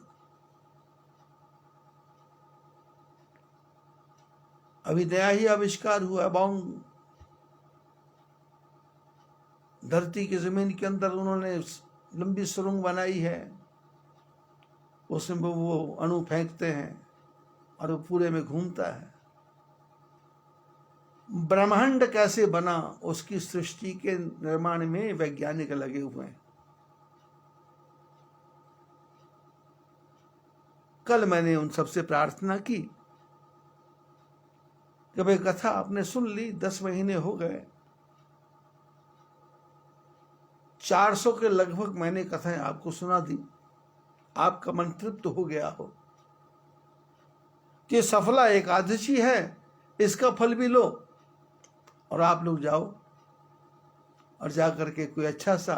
अभी नया ही आविष्कार हुआ, बाउंड धरती की जमीन के अंदर उन्होंने लंबी सुरंग बनाई है, उसमें वो अणु फेंकते हैं और वो पूरे में घूमता है। ब्रह्मांड कैसे बना उसकी सृष्टि के निर्माण में वैज्ञानिक लगे हुए हैं। कल मैंने उन सबसे प्रार्थना की कि भाई कथा आपने सुन ली, 10 महीने हो गए, 400 के लगभग मैंने कथाएं आपको सुना दी, आपका मन तृप्त हो गया हो कि सफला एकादशी है, इसका फल भी लो, और आप लोग जाओ और जाकर के कोई अच्छा सा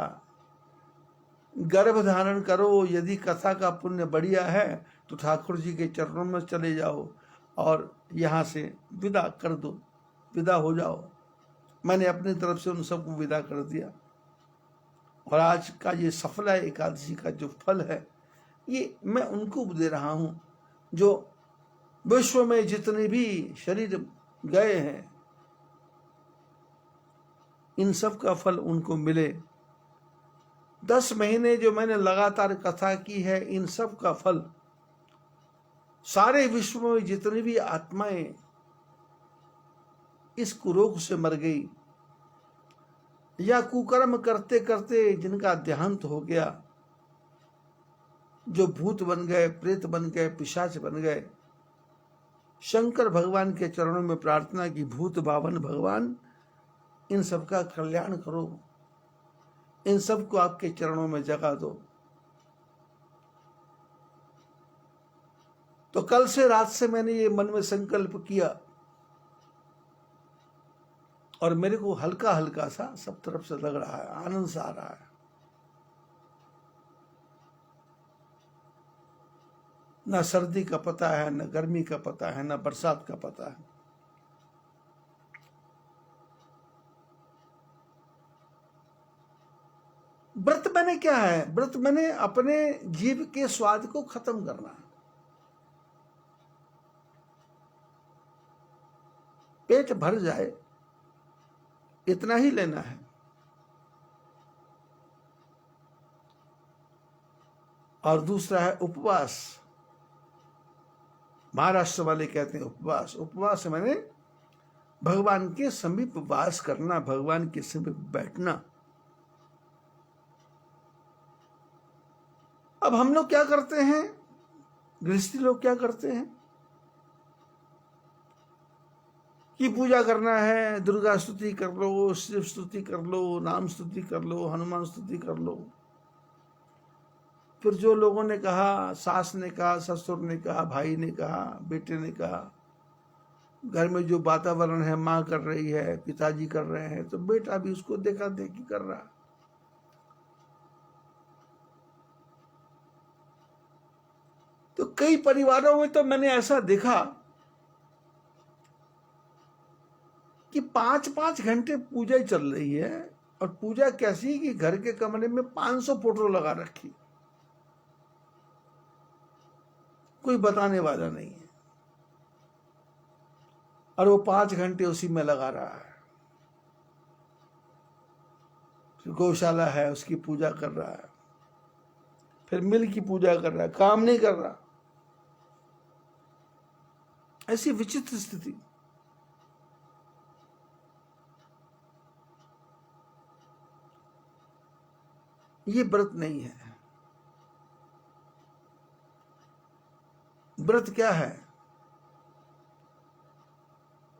गर्भ धारण करो। यदि कथा का पुण्य बढ़िया है तो ठाकुर जी के चरणों में चले जाओ और यहाँ से विदा कर दो, विदा हो जाओ। मैंने अपनी तरफ से उन सबको विदा कर दिया, और आज का ये सफला एकादशी का जो फल है ये मैं उनको दे रहा हूँ जो विश्व में जितने भी शरीर गए हैं, इन सब का फल उनको मिले। 10 महीने जो मैंने लगातार कथा की है, इन सब का फल सारे विश्व में जितनी भी आत्माएं इस कुरोग से मर गई, या कुकर्म करते करते जिनका देहांत हो गया, जो भूत बन गए, प्रेत बन गए, पिशाच बन गए, शंकर भगवान के चरणों में प्रार्थना की, भूत बावन भगवान इन सबका कल्याण करो, इन सबको आपके चरणों में जगा दो। तो कल से रात से मैंने ये मन में संकल्प किया और मेरे को हल्का हल्का सा सब तरफ से लग रहा है, आनंद सा आ रहा है। ना सर्दी का पता है, न गर्मी का पता है, न बरसात का पता है। व्रत मैंने क्या है? व्रत मैंने अपने जीव के स्वाद को खत्म करना है। पेट भर जाए इतना ही लेना है। और दूसरा है उपवास। महाराष्ट्र वाले कहते हैं उपवास। उपवास मैंने भगवान के समीप वास करना, भगवान के समीप बैठना। अब हम लोग क्या करते हैं, गृहस्थी लोग क्या करते हैं कि पूजा करना है, दुर्गा स्तुति कर लो, शिव स्तुति कर लो, नाम स्तुति कर लो, हनुमान स्तुति कर लो। फिर जो लोगों ने कहा, सास ने कहा, ससुर ने कहा, भाई ने कहा, बेटे ने कहा, घर में जो वातावरण है, माँ कर रही है, पिताजी कर रहे हैं, तो बेटा भी उसको देखा देखी कर रहा। तो कई परिवारों में तो मैंने ऐसा देखा कि 5-5 घंटे पूजा ही चल रही है। और पूजा कैसी कि घर के कमरे में 500 फोटो लगा रखी, कोई बताने वाला नहीं है, और वो 5 घंटे उसी में लगा रहा है। गौशाला है उसकी पूजा कर रहा है, फिर मिल की पूजा कर रहा है, काम नहीं कर रहा। ऐसी विचित्र स्थिति। ये व्रत नहीं है। व्रत क्या है?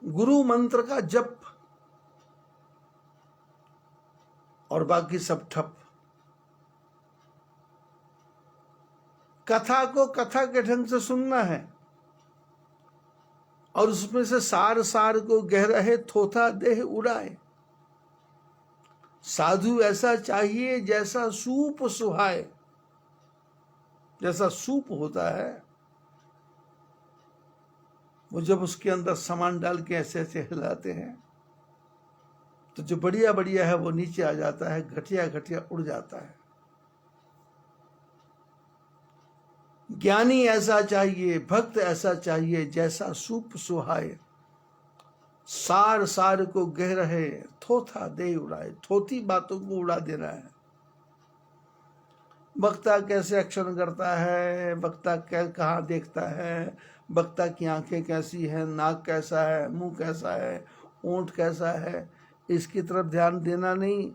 गुरु मंत्र का जप और बाकी सब ठप। कथा को कथा के ढंग से सुनना है और उसमें से सार सार को गहरा है, थोथा देह उड़ाए। साधु ऐसा चाहिए जैसा सूप सुहाए। जैसा सूप होता है, वो जब उसके अंदर सामान डाल के ऐसे ऐसे हिलाते हैं तो जो बढ़िया बढ़िया है वो नीचे आ जाता है, घटिया घटिया उड़ जाता है। ज्ञानी ऐसा चाहिए, भक्त ऐसा चाहिए जैसा सूप सुहाए। सार सार को गह रहे, थोथा दे उड़ाए। थोथी बातों को उड़ा देना है। वक्ता कैसे एक्शन करता है, वक्ता कहाँ देखता है, वक्ता की आंखें कैसी है, नाक कैसा है, मुंह कैसा है, ओंठ कैसा है, इसकी तरफ ध्यान देना नहीं।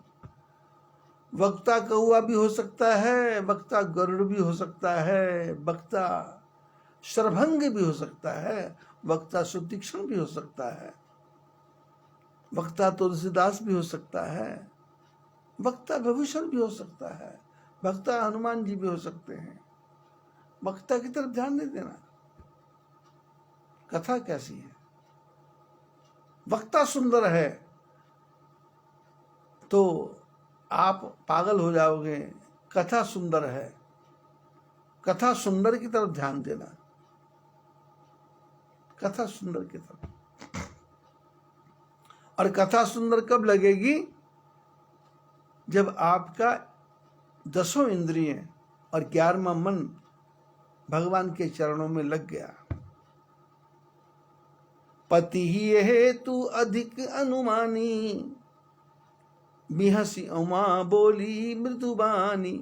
वक्ता कौआ भी हो सकता है, वक्ता गरुड़ भी हो सकता है, वक्ता शरभंग भी हो सकता है, वक्ता सुतीक्ष्ण भी हो सकता है, वक्ता तुलसीदास भी हो सकता है, वक्ता विभूषण भी हो सकता है, वक्ता हनुमान जी भी हो सकते हैं। वक्ता की तरफ ध्यान नहीं देना। कथा कैसी है? वक्ता सुंदर है तो आप पागल हो जाओगे। कथा सुंदर है, कथा सुंदर की तरफ ध्यान देना। कथा सुंदर की तरफ। और कथा सुंदर कब लगेगी? जब आपका 10 इंद्रिय और 11वां मन भगवान के चरणों में लग गया। पति ही हेतु अधिक अनुमानी, बिहसी उमा बोली मृदुबानी।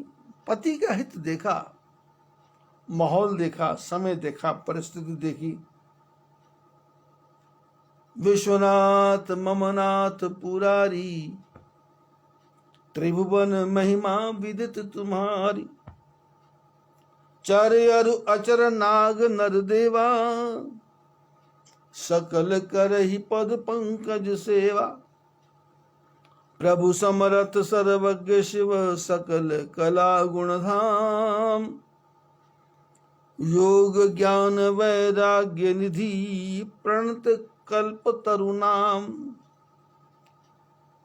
पति का हित देखा, माहौल देखा, समय देखा, परिस्थिति देखी। विश्वनाथ ममनाथ पुरारी, त्रिभुवन महिमा विदित तुम्हारी, चर अरु अचर नाग नर देवा, सकल करहि पद पंकज सेवा। प्रभु समरथ सर्वज्ञ शिव, सकल कला गुण धाम, योग ज्ञान वैराग्य निधि, प्रणत कल्प तरुनाम।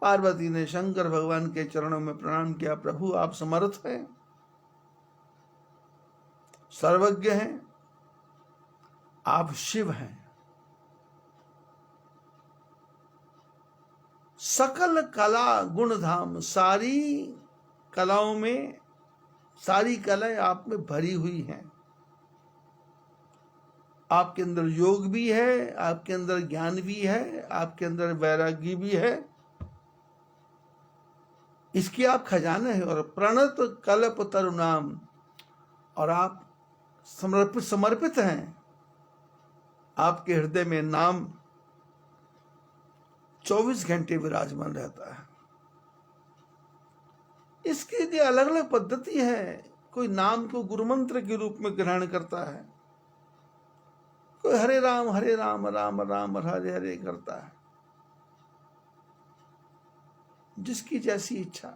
पार्वती ने शंकर भगवान के चरणों में प्रणाम किया। प्रभु आप समर्थ हैं, सर्वज्ञ हैं, आप शिव हैं, सकल कला गुण धाम, सारी कलाओं में सारी कलाएं आप में भरी हुई हैं। आपके अंदर योग भी है, आपके अंदर ज्ञान भी है, आपके अंदर वैराग्य भी है, इसकी आप खजाना है। और प्रणत कल्प तरुनाम, और आप समर्पित हैं। आपके हृदय में नाम 24 घंटे विराजमान रहता है। इसके लिए अलग अलग पद्धति है। कोई नाम को गुरु मंत्र के रूप में ग्रहण करता है, कोई हरे राम राम राम हरे हरे करता है, जिसकी जैसी इच्छा।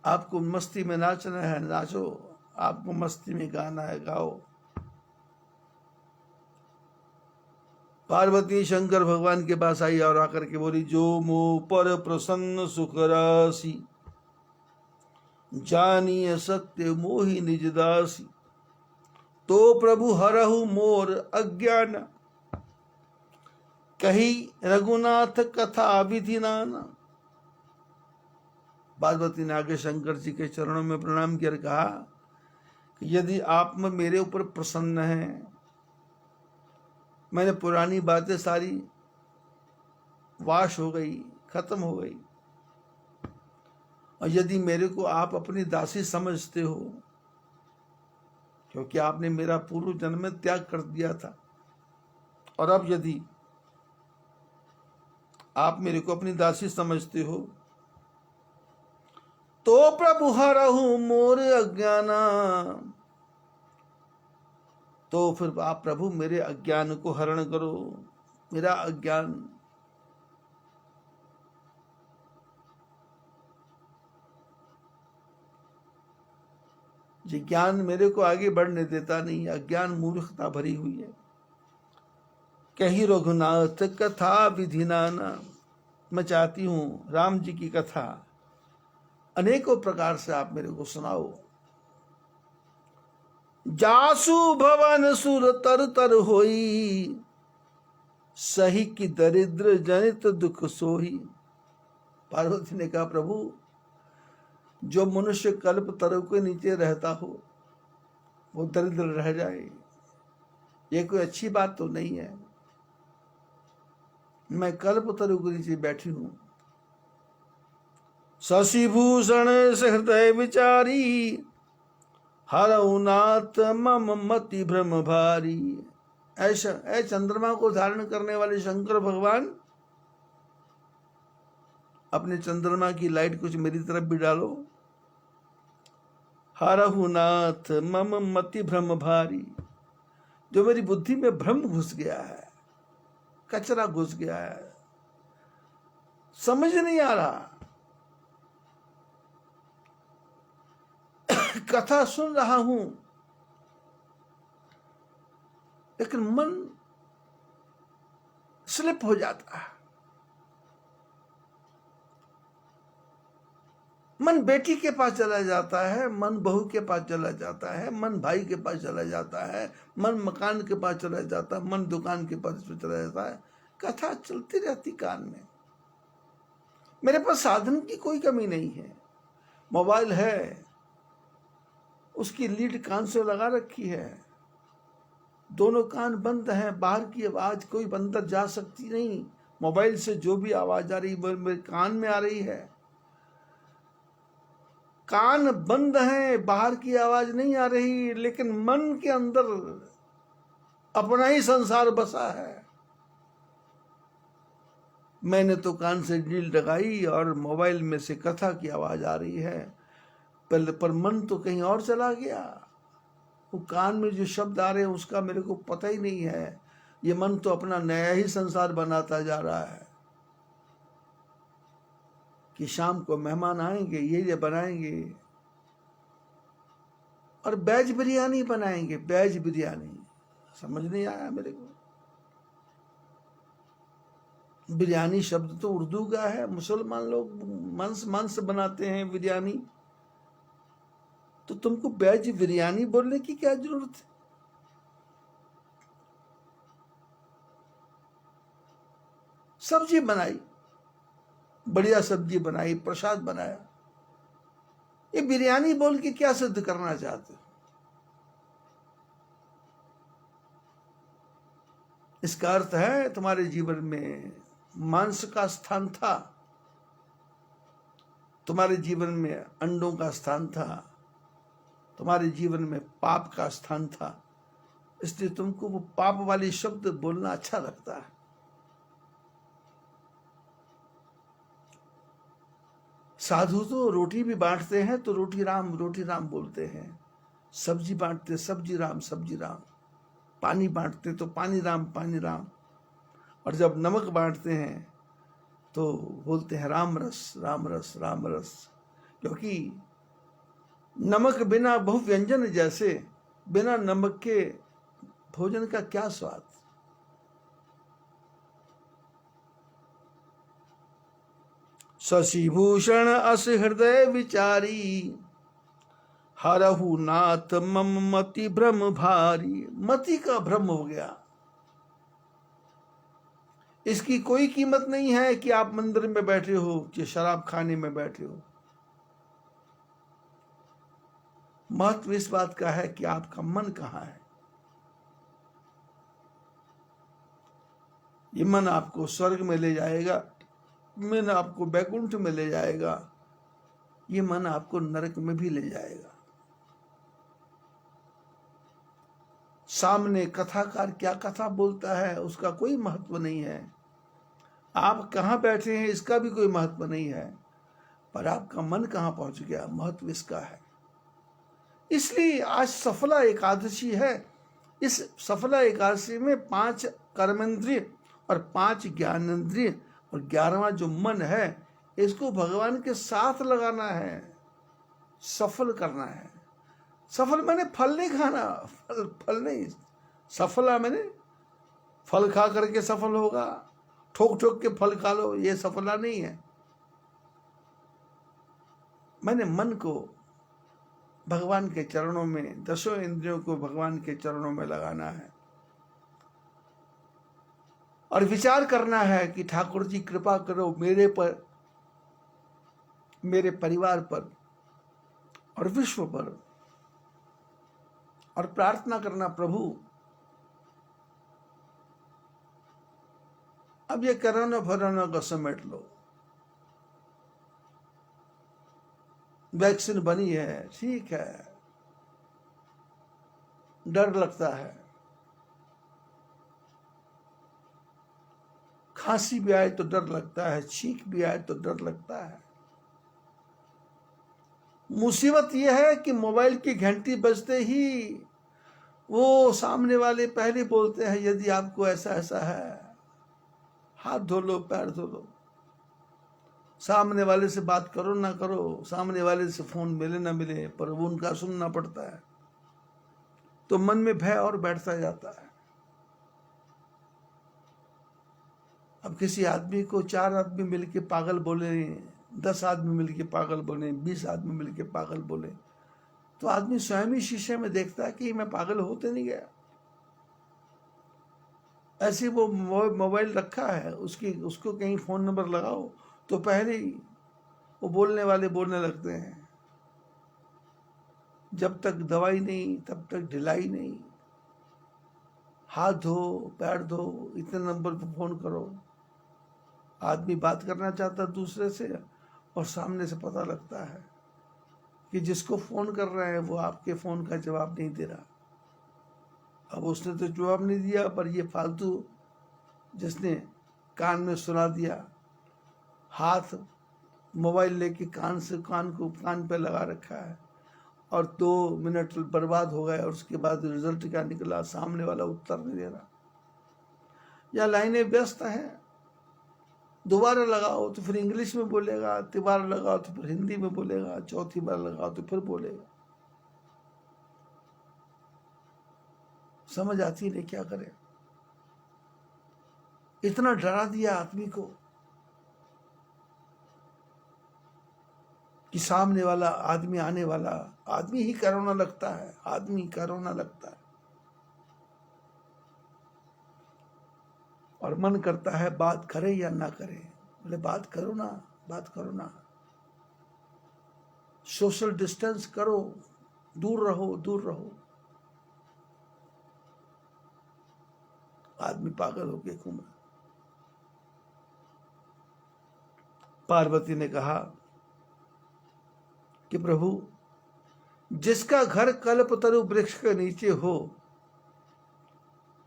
आपको मस्ती में नाचना है नाचो, आपको मस्ती में गाना है गाओ। पार्वती शंकर भगवान के पास आई और आकर के बोली, जो मोह पर प्रसन्न सुख राशि, जानिए सत्य मोहि निज दासी। तो प्रभु हरहु मोर अज्ञान, कही रघुनाथ कथा विधि नाना। पार्वती ने आगे शंकर जी के चरणों में प्रणाम कर कहा कि यदि आप मेरे ऊपर प्रसन्न हैं, मैंने पुरानी बातें सारी वाश हो गई, खत्म हो गई, और यदि मेरे को आप अपनी दासी समझते हो, क्योंकि आपने मेरा पूर्व जन्म में त्याग कर दिया था, और अब यदि आप मेरे को अपनी दासी समझते हो, तो प्रभु हरहु मोर अज्ञाना। तो फिर आप प्रभु मेरे अज्ञान को हरण करो। मेरा अज्ञान, ये ज्ञान मेरे को आगे बढ़ने देता नहीं। अज्ञान मूर्खता भरी हुई है। कही रघुनाथ कथा विधि नाना, मैं चाहती हूं राम जी की कथा अनेकों प्रकार से आप मेरे को सुनाओ। जासु भवन सुर तर तर होई, सही की दरिद्र जनित दुख सोही। पार्वती ने कहा, प्रभु जो मनुष्य कल्प तरु के नीचे रहता हो वो दरिद्र रह जाए, ये कोई अच्छी बात तो नहीं है। मैं कल्प तरु के नीचे बैठी हूं। शशिभूषण से हृदय विचारी, हरऊ नाथ मम मति भ्रम भारी। ऐसा ऐ चंद्रमा को धारण करने वाले शंकर भगवान, अपने चंद्रमा की लाइट कुछ मेरी तरफ भी डालो। हरऊ नाथ मम मति भ्रम भारी, जो मेरी बुद्धि में भ्रम घुस गया है, कचरा घुस गया है, समझ नहीं आ रहा। कथा सुन रहा हूं लेकिन मन स्लिप हो जाता है। मन बेटी के पास चला जाता है, मन बहू के पास चला जाता है, मन भाई के पास चला जाता है, मन मकान के पास चला जाता है, मन दुकान के पास चला जाता है। कथा चलती रहती कान में। मेरे पास साधन की कोई कमी नहीं है। मोबाइल है, उसकी लीड कान से लगा रखी है, दोनों कान बंद हैं, बाहर की आवाज कोई अंदर जा सकती नहीं। मोबाइल से जो भी आवाज आ रही वो मेरे कान में आ रही है। कान बंद हैं, बाहर की आवाज नहीं आ रही, लेकिन मन के अंदर अपना ही संसार बसा है। मैंने तो कान से ढील लगाई और मोबाइल में से कथा की आवाज आ रही है, पर मन तो कहीं और चला गया। वो कान में जो शब्द आ रहे हैं उसका मेरे को पता ही नहीं है। ये मन तो अपना नया ही संसार बनाता जा रहा है कि शाम को मेहमान आएंगे, ये बनाएंगे और वेज बिरयानी बनाएंगे। वेज बिरयानी समझ नहीं आया मेरे को। बिरयानी शब्द तो उर्दू का है, मुसलमान लोग मांस बनाते हैं बिरयानी, तो तुमको वेज बिरयानी बोलने की क्या जरूरत है? सब्जी बनाई, बढ़िया सब्जी बनाई, प्रसाद बनाया, ये बिरयानी बोल के क्या सिद्ध करना चाहते हो? इसका अर्थ है तुम्हारे जीवन में मांस का स्थान था, तुम्हारे जीवन में अंडों का स्थान था, तुम्हारे जीवन में पाप का स्थान था, इसलिए तुमको वो पाप वाली शब्द बोलना अच्छा लगता है। साधु तो रोटी भी बांटते हैं तो रोटी राम बोलते हैं, सब्जी बांटते सब्जी राम, पानी बांटते तो पानी राम, और जब नमक बांटते हैं तो बोलते हैं राम रस, क्योंकि नमक बिना बहुव्यंजन जैसे, बिना नमक के भोजन का क्या स्वाद। शशिभूषण अस हृदय विचारी, हरहु नाथ मम मति भ्रम भारी। मति का भ्रम हो गया, इसकी कोई कीमत नहीं है कि आप मंदिर में बैठे हो कि शराब खाने में बैठे हो। महत्व इस बात का है कि आपका मन कहाँ है। ये मन आपको स्वर्ग में ले जाएगा, मन आपको बैकुंठ में ले जाएगा, ये मन आपको नरक में भी ले जाएगा। सामने कथाकार क्या कथा बोलता है उसका कोई महत्व नहीं है, आप कहाँ बैठे हैं इसका भी कोई महत्व नहीं है, पर आपका मन कहाँ पहुंच गया, महत्व इसका है। इसलिए आज सफला एकादशी है। इस सफला एकादशी में 5 कर्मेंद्रिय और 5 ज्ञानेंद्रिय और 11वां जो मन है, इसको भगवान के साथ लगाना है, सफल करना है। सफल मैंने फल नहीं खाना, फल नहीं, सफला मैंने फल खा करके सफल होगा, ठोक ठोक के फल खा लो, ये सफला नहीं है। मैंने मन को भगवान के चरणों में, 10 इंद्रियों को भगवान के चरणों में लगाना है और विचार करना है कि ठाकुर जी कृपा करो मेरे पर, मेरे परिवार पर और विश्व पर, और प्रार्थना करना प्रभु अब ये कोरोना फरोना को समेट लो। वैक्सीन बनी है, ठीक है, डर लगता है, खांसी भी आए तो डर लगता है, छींक भी आए तो डर लगता है। मुसीबत यह है कि मोबाइल की घंटी बजते ही वो सामने वाले पहले बोलते हैं यदि आपको ऐसा ऐसा है हाथ धो लो, पैर धो लो। सामने वाले से बात करो ना करो, सामने वाले से फोन मिले ना मिले, पर वो उनका सुनना पड़ता है, तो मन में भय और बैठता जाता है। अब किसी आदमी को 4 आदमी मिलके पागल बोले, 10 आदमी मिलके पागल बोले, 20 आदमी मिलके पागल बोले, तो आदमी स्वयं ही शीशे में देखता है कि मैं पागल होते नहीं गया। ऐसे वो मोबाइल रखा है, उसको कहीं फोन नंबर लगाओ तो पहले ही वो बोलने वाले बोलने लगते हैं, जब तक दवाई नहीं तब तक ढिलाई नहीं, हाथ धो पैर धो, इतने नंबर पर फोन करो। आदमी बात करना चाहता दूसरे से और सामने से पता लगता है कि जिसको फोन कर रहे हैं वो आपके फोन का जवाब नहीं दे रहा। अब उसने तो जवाब नहीं दिया, पर ये फालतू जिसने कान में सुना दिया हाथ मोबाइल लेके कान पे लगा रखा है और 2 मिनट बर्बाद हो गए और उसके बाद रिजल्ट क्या निकला, सामने वाला उत्तर नहीं दे रहा, या लाइनें व्यस्त हैं, दोबारा लगाओ तो फिर इंग्लिश में बोलेगा, तिबारा लगाओ तो फिर हिंदी में बोलेगा, चौथी बार लगाओ तो फिर बोलेगा, समझ आती नहीं क्या करें। इतना डरा दिया आदमी को कि सामने वाला आदमी, आने वाला आदमी ही कोरोना लगता है, आदमी कोरोना लगता है। और मन करता है बात करे या ना करे, बोले बात करो ना, बात करो ना, सोशल डिस्टेंस करो, दूर रहो, दूर रहो। आदमी पागल होके घूम रहा। पार्वती ने कहा कि प्रभु, जिसका घर कल्पतरु वृक्ष के नीचे हो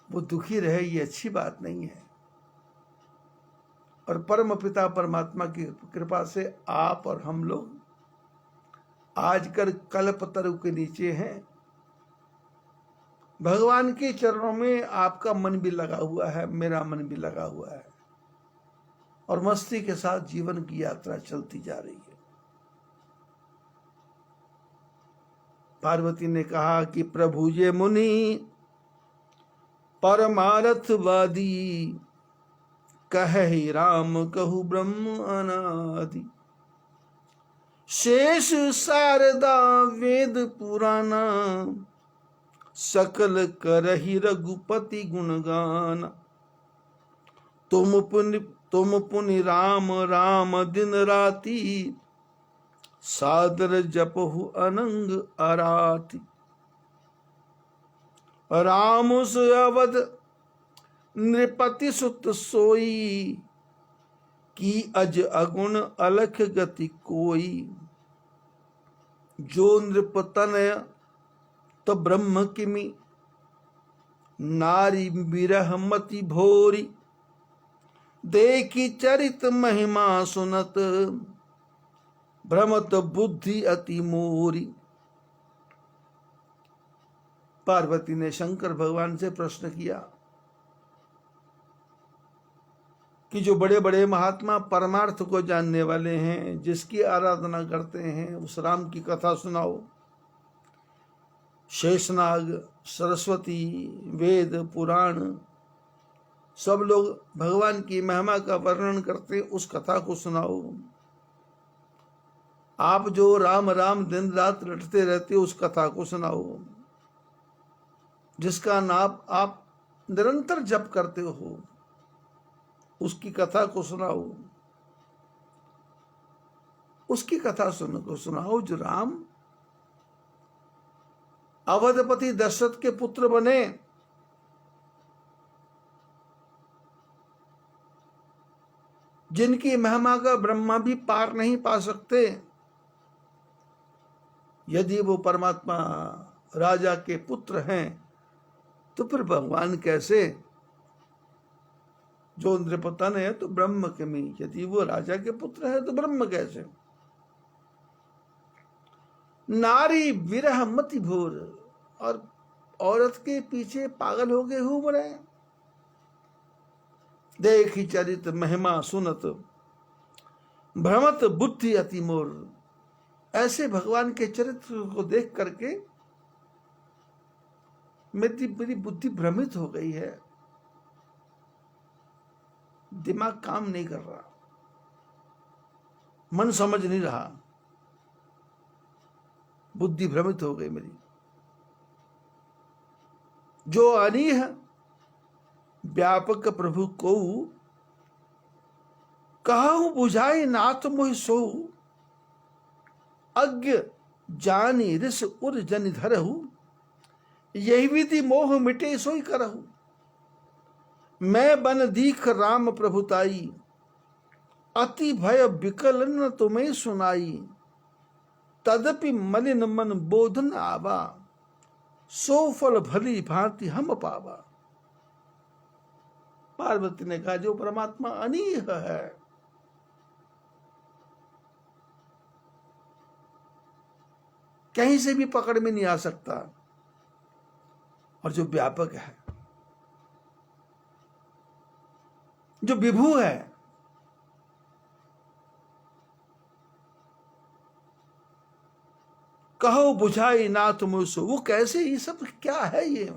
वो दुखी रहे, ये अच्छी बात नहीं है। और परम पिता परमात्मा की कृपा से आप और हम लोग आजकल कल्पतरु के नीचे हैं। भगवान के चरणों में आपका मन भी लगा हुआ है, मेरा मन भी लगा हुआ है, और मस्ती के साथ जीवन की यात्रा चलती जा रही है। पार्वती ने कहा कि प्रभु ये मुनि परमार्थवादी, कहे राम कहु ब्रह्म अनादि, शेष शारदा वेद पुराना, सकल करहि रघुपति गुणगान। तुम पुनि राम राम दिन राति, सादर जपहु अनंग अराति। राम अवध नृपति सुत सोई, की अज अगुण अलख गति कोई। जो नृपतनय तो ब्रह्म किमि, नारी विरह मति भोरी। देखी चरित महिमा सुनत, भ्रमत बुद्धि अति मोरी। पार्वती ने शंकर भगवान से प्रश्न किया कि जो बड़े बड़े महात्मा परमार्थ को जानने वाले हैं, जिसकी आराधना करते हैं, उस राम की कथा सुनाओ। शेषनाग, सरस्वती, वेद, पुराण सब लोग भगवान की महिमा का वर्णन करते, उस कथा को सुनाओ। आप जो राम राम दिन रात रटते रहते हो, उस कथा को सुनाओ। जिसका नाम आप निरंतर जप करते हो, उसकी कथा को सुनाओ। उसकी कथा सुनाओ जो राम अवधपति दशरथ के पुत्र बने, जिनकी महिमा का ब्रह्मा भी पार नहीं पा सकते। यदि वो परमात्मा राजा के पुत्र हैं तो फिर भगवान कैसे? जो नृपतन है तो ब्रह्म किमि, यदि वो राजा के पुत्र है तो ब्रह्म कैसे? नारी विरह मति भोर, और औरत के पीछे पागल हो गए घूम रहे। देखी चरित महिमा सुनत, भ्रमत बुद्धि अति मोर। ऐसे भगवान के चरित्र को देख करके मेरी बुद्धि भ्रमित हो गई है, दिमाग काम नहीं कर रहा, मन समझ नहीं रहा, बुद्धि भ्रमित हो गई मेरी। जो अनीह व्यापक प्रभु को, कहूं बुझाई नाथ मोहि सो। अज्ञ जानी ऋष उर जनि धरहु, यही विधि मोह मिटे सोई करहु। मैं बन दीख राम प्रभुताई, अति भय विकल न तुम्हें सुनाई। तदपि मलिन मन बोधन आवा, सो फल भली भांति हम पावा। पार्वती ने कहा जो परमात्मा अनीह है, कहीं से भी पकड़ में नहीं आ सकता, और जो व्यापक है, जो विभू है, कहो बुझाई नाथ मुझसे, वो कैसे, ये सब क्या है ये?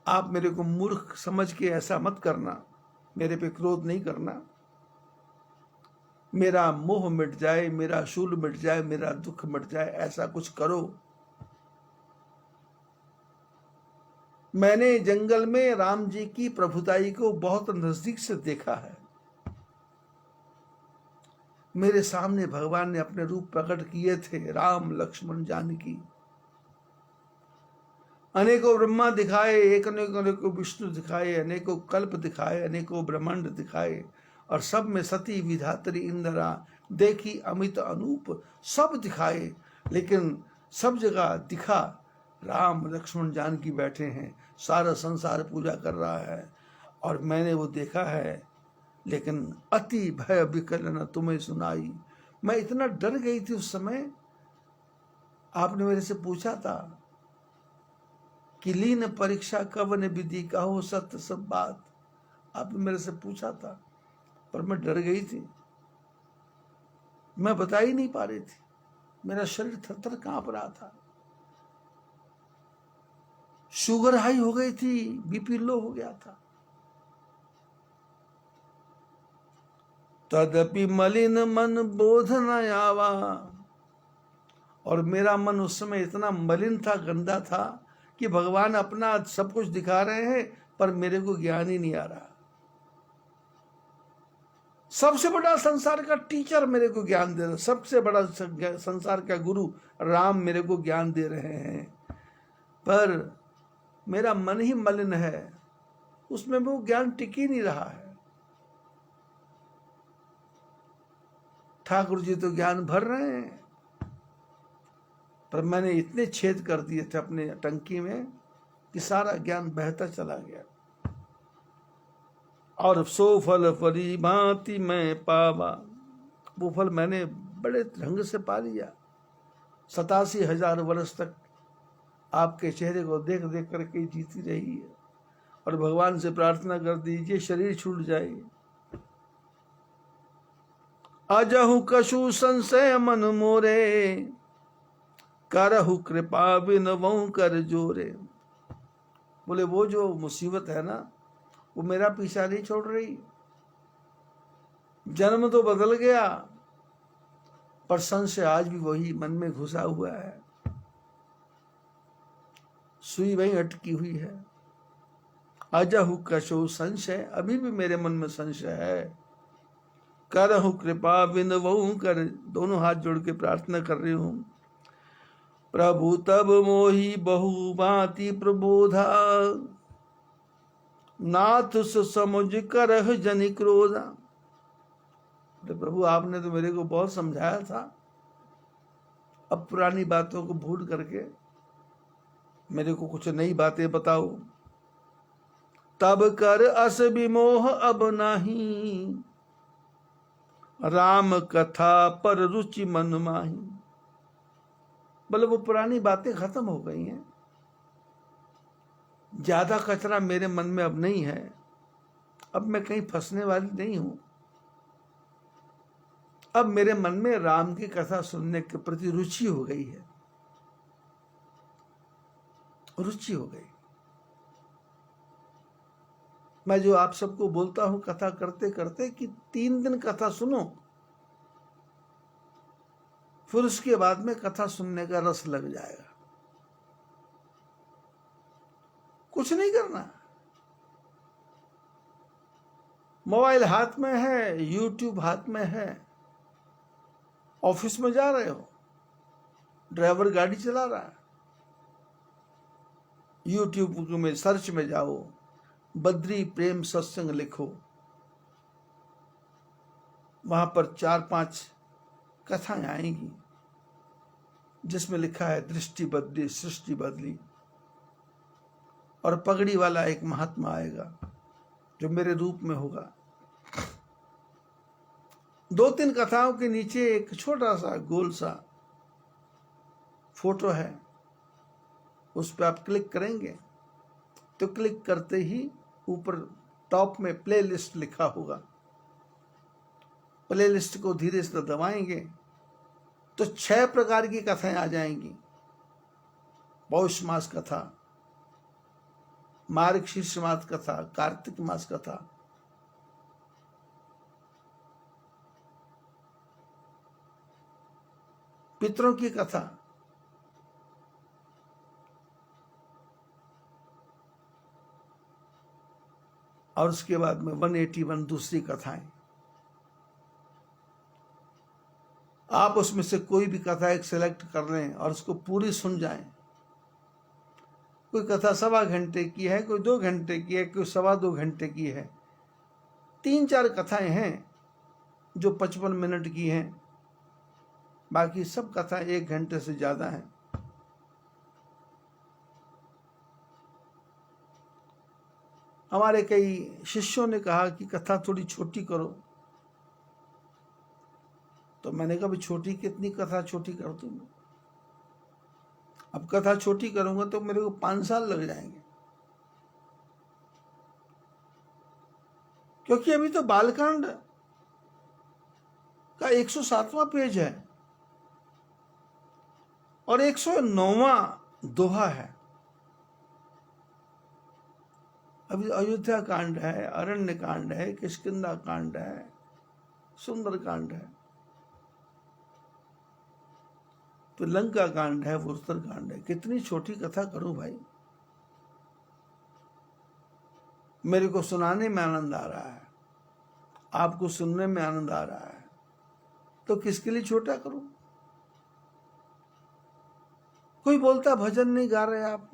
आप मेरे को मूर्ख समझ के ऐसा मत करना, मेरे पे क्रोध नहीं करना। मेरा मोह मिट जाए, मेरा शूल मिट जाए, मेरा दुख मिट जाए, ऐसा कुछ करो। मैंने जंगल में राम जी की प्रभुताई को बहुत नजदीक से देखा है। मेरे सामने भगवान ने अपने रूप प्रकट किए थे, राम लक्ष्मण जानकी। अनेकों ब्रह्मा दिखाए, एक अनेकों विष्णु दिखाए, अनेकों कल्प दिखाए, अनेकों ब्रह्मांड दिखाए, और सब में सती विधात्री इंदिरा देखी अमित अनूप, सब दिखाए, लेकिन सब जगह दिखा राम लक्ष्मण जानकी बैठे हैं, सारा संसार पूजा कर रहा है, और मैंने वो देखा है। लेकिन अति भय विकल न तुम्हें सुनाई, मैं इतना डर गई थी उस समय। आपने मेरे से पूछा था कि लीन परीक्षा कवन विधि, कहो सत्य सब बात, आपने मेरे से पूछा था, पर मैं डर गई थी, मैं बता ही नहीं पा रही थी, मेरा शरीर थर-थर कांप रहा था, शुगर हाई हो गई थी, बीपी लो हो गया था। तदपि मलिन मन बोध न आवा, और मेरा मन उस समय इतना मलिन था, गंदा था, कि भगवान अपना सब कुछ दिखा रहे हैं, पर मेरे को ज्ञान ही नहीं आ रहा। सबसे बड़ा संसार का टीचर मेरे को ज्ञान दे रहा, सबसे बड़ा संसार का गुरु राम मेरे को ज्ञान दे रहे हैं, पर मेरा मन ही मलिन है, उसमें वो ज्ञान टिक ही नहीं रहा है। ठाकुर जी तो ज्ञान भर रहे हैं, पर मैंने इतने छेद कर दिए थे अपने टंकी में कि सारा ज्ञान बहता चला गया। और सो फल फरी भांति मैं पावा, वो फल मैंने बड़े ढंग से पा लिया। 87,000 वर्ष तक आपके चेहरे को देख देख करके जीती रही है, और भगवान से प्रार्थना कर दीजिए शरीर छूट जाए। अजहु कछु संशय मन मोरे, करहु कृपा बिनवहु कर जोरे। बोले वो जो मुसीबत है ना, वो मेरा पीछा नहीं छोड़ रही। जन्म तो बदल गया, पर संशय आज भी वही मन में घुसा हुआ है, सुई वही अटकी हुई है। अजहु कछु संशय, अभी भी मेरे मन में संशय है। करहु कृपा बिनवहु कर, दोनों हाथ जोड़ के प्रार्थना कर रही हूं। प्रभु तब मोहि बहु भांति प्रबोधा, नाथ समुझ करह जनि क्रोधा। प्रभु आपने तो मेरे को बहुत समझाया था, अब पुरानी बातों को भूल करके मेरे को कुछ नई बातें बताओ। तब कर अस विमोह अब नाही, राम कथा पर रुचि मन माही। बोले वो पुरानी बातें खत्म हो गई हैं, ज्यादा कचरा मेरे मन में अब नहीं है, अब मैं कहीं फंसने वाली नहीं हूं। अब मेरे मन में राम की कथा सुनने के प्रति रुचि हो गई है, रुचि हो गई। मैं जो आप सबको बोलता हूं कथा करते करते कि 3 दिन कथा सुनो, फिर उसके बाद में कथा सुनने का रस लग जाएगा। कुछ नहीं करना, मोबाइल हाथ में है, यूट्यूब हाथ में है, ऑफिस में जा रहे हो, ड्राइवर गाड़ी चला रहा है, यूट्यूब में सर्च में जाओ, बद्री प्रेम सत्संग लिखो, वहां पर 4-5 कथाएं आएंगी जिसमें लिखा है दृष्टि बदली सृष्टि बदली। और पगड़ी वाला एक महात्मा आएगा जो मेरे रूप में होगा, 2-3 कथाओं के नीचे एक छोटा सा गोल सा फोटो है, उस पर आप क्लिक करेंगे तो क्लिक करते ही ऊपर टॉप में प्लेलिस्ट लिखा होगा। प्लेलिस्ट को धीरे से दबाएंगे तो 6 प्रकार की कथाएं आ जाएंगी। पौष मास कथा, मार्गशीर्ष मास कथा, कार्तिक मास कथा, पितरों की कथा, और उसके बाद में 181 दूसरी कथाएं। आप उसमें से कोई भी कथा एक सिलेक्ट कर लें और उसको पूरी सुन जाएं। कोई कथा 1.25 घंटे की है, कोई 2 घंटे की है, कोई 2.25 घंटे की है। 3-4 कथाएं हैं जो 55 मिनट की हैं, बाकी सब कथाएं 1 घंटे से ज्यादा हैं। हमारे कई शिष्यों ने कहा कि कथा थोड़ी छोटी करो, तो मैंने कहा छोटी कितनी कथा छोटी कर दूं? अब कथा छोटी करूंगा तो मेरे को 5 साल लग जाएंगे, क्योंकि अभी तो बालकांड का 107वां पेज है और 109वां दोहा है। अभी अयोध्या कांड है, अरण्य कांड है, किष्किंधा कांड है, सुंदर कांड है, तो लंका कांड है, वो उत्तर कांड है। कितनी छोटी कथा करूं भाई? मेरे को सुनाने में आनंद आ रहा है, आपको सुनने में आनंद आ रहा है, तो किसके लिए छोटा करूं? कोई बोलता भजन नहीं गा रहे आप,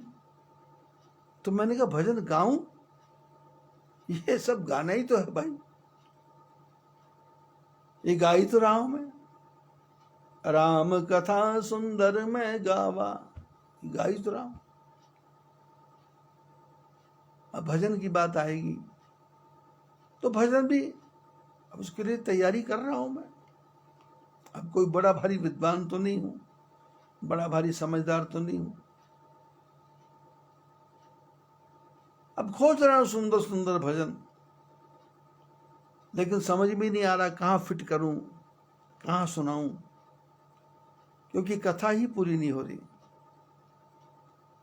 तो मैंने कहा भजन गाऊं? ये सब गाना ही तो है भाई, ये गा ही तो रहा हूं मैं। राम कथा सुंदर मैं गावा, गा ही तो रहा हूं। अब भजन की बात आएगी तो भजन भी अब उसके लिए तैयारी कर रहा हूं मैं। अब कोई बड़ा भारी विद्वान तो नहीं हूं, बड़ा भारी समझदार तो नहीं हूं। अब खोज रहा हूं सुंदर सुंदर भजन, लेकिन समझ में नहीं आ रहा कहां फिट करूं, कहां सुनाऊं, क्योंकि कथा ही पूरी नहीं हो रही,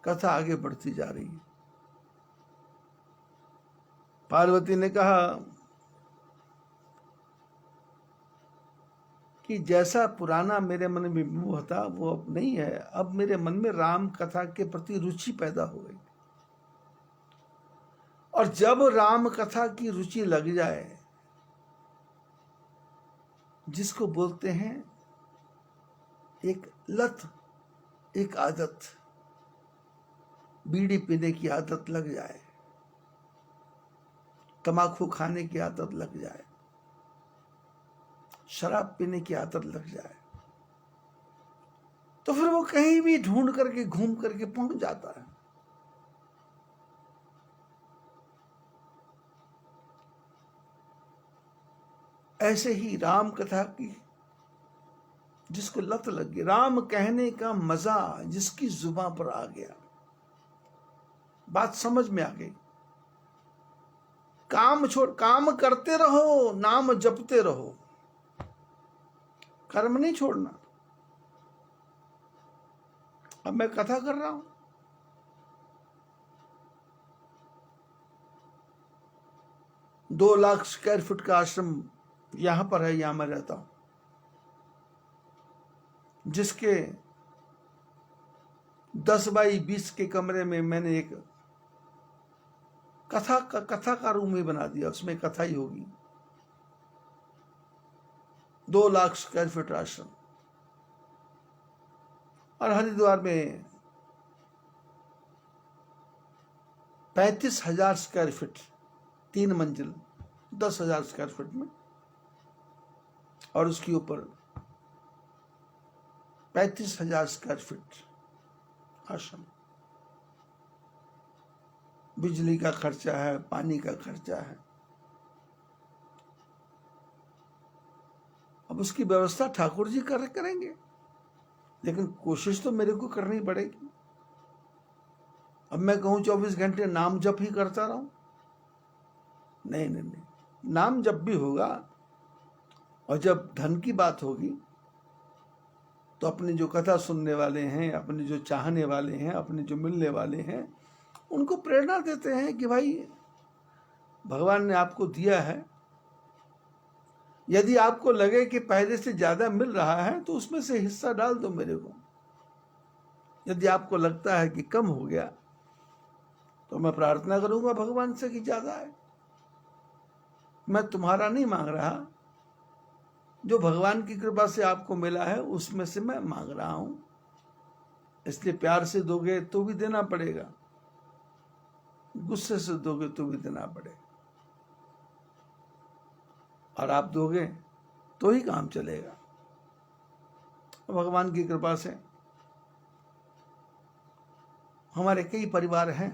कथा आगे बढ़ती जा रही है। पार्वती ने कहा कि जैसा पुराना मेरे मन में मोह था वो अब नहीं है, अब मेरे मन में राम कथा के प्रति रुचि पैदा हो गई। और जब राम कथा की रुचि लग जाए, जिसको बोलते हैं एक लत, एक आदत, बीड़ी पीने की आदत लग जाए, तमाकू खाने की आदत लग जाए, शराब पीने की आदत लग जाए, तो फिर वो कहीं भी ढूंढ करके घूम करके पहुंच जाता है। ऐसे ही राम कथा की जिसको लत लग गई, राम कहने का मजा जिसकी जुबान पर आ गया, बात समझ में आ गई, काम छोड़, काम करते रहो, नाम जपते रहो, कर्म नहीं छोड़ना। अब मैं कथा कर रहा हूं, दो 2 लाख स्क्वायर फुट का आश्रम यहां पर है, यहां मैं रहता हूं, जिसके 10 बाई 20 के कमरे में मैंने एक कथा का रूम ही बना दिया, उसमें कथा ही होगी। 2 लाख स्क्वायर फीट आश्रम, और हरिद्वार में 35,000 स्क्वायर फीट, 3 मंजिल, 10,000 स्क्वायर फीट में, और उसके ऊपर 35,000 स्क्वायर फीट आश्रम। बिजली का खर्चा है, पानी का खर्चा है, अब उसकी व्यवस्था ठाकुर जी करेंगे, लेकिन कोशिश तो मेरे को करनी पड़ेगी। अब मैं कहूं 24 घंटे नाम जप ही करता रहूं? नहीं नहीं नहीं, नाम जप भी होगा, और जब धन की बात होगी तो अपने जो कथा सुनने वाले हैं, अपने जो चाहने वाले हैं, अपने जो मिलने वाले हैं, उनको प्रेरणा देते हैं कि भाई भगवान ने आपको दिया है, यदि आपको लगे कि पहले से ज्यादा मिल रहा है तो उसमें से हिस्सा डाल दो मेरे को। यदि आपको लगता है कि कम हो गया तो मैं प्रार्थना करूंगा भगवान से कि ज्यादा है। मैं तुम्हारा नहीं मांग रहा, जो भगवान की कृपा से आपको मिला है उसमें से मैं मांग रहा हूं, इसलिए प्यार से दोगे तो भी देना पड़ेगा, गुस्से से दोगे तो भी देना पड़ेगा, और आप दोगे तो ही काम चलेगा। भगवान की कृपा से हमारे कई परिवार हैं,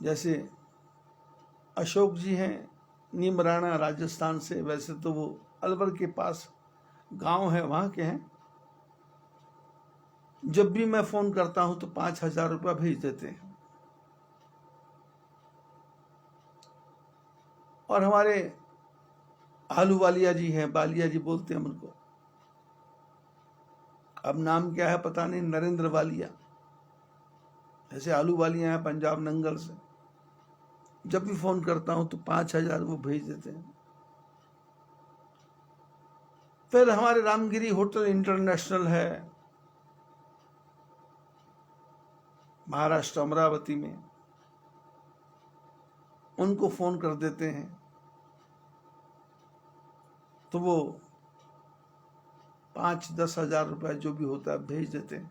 जैसे अशोक जी हैं नीमराणा राजस्थान से, वैसे तो वो अलवर के पास गांव है वहां के हैं। जब भी मैं फोन करता हूं तो 5,000 रुपया भेज देते हैं। और हमारे आलू वालिया जी हैं, बालिया जी बोलते हैं उनको, अब नाम क्या है पता नहीं, नरेंद्र वालिया, ऐसे आलू वालिया हैं पंजाब नंगल से। जब भी फोन करता हूं तो 5,000 वो भेज देते हैं। फिर हमारे रामगिरी होटल इंटरनेशनल है महाराष्ट्र अमरावती में, उनको फोन कर देते हैं तो वो 5-10 हजार रुपए जो भी होता है भेज देते हैं।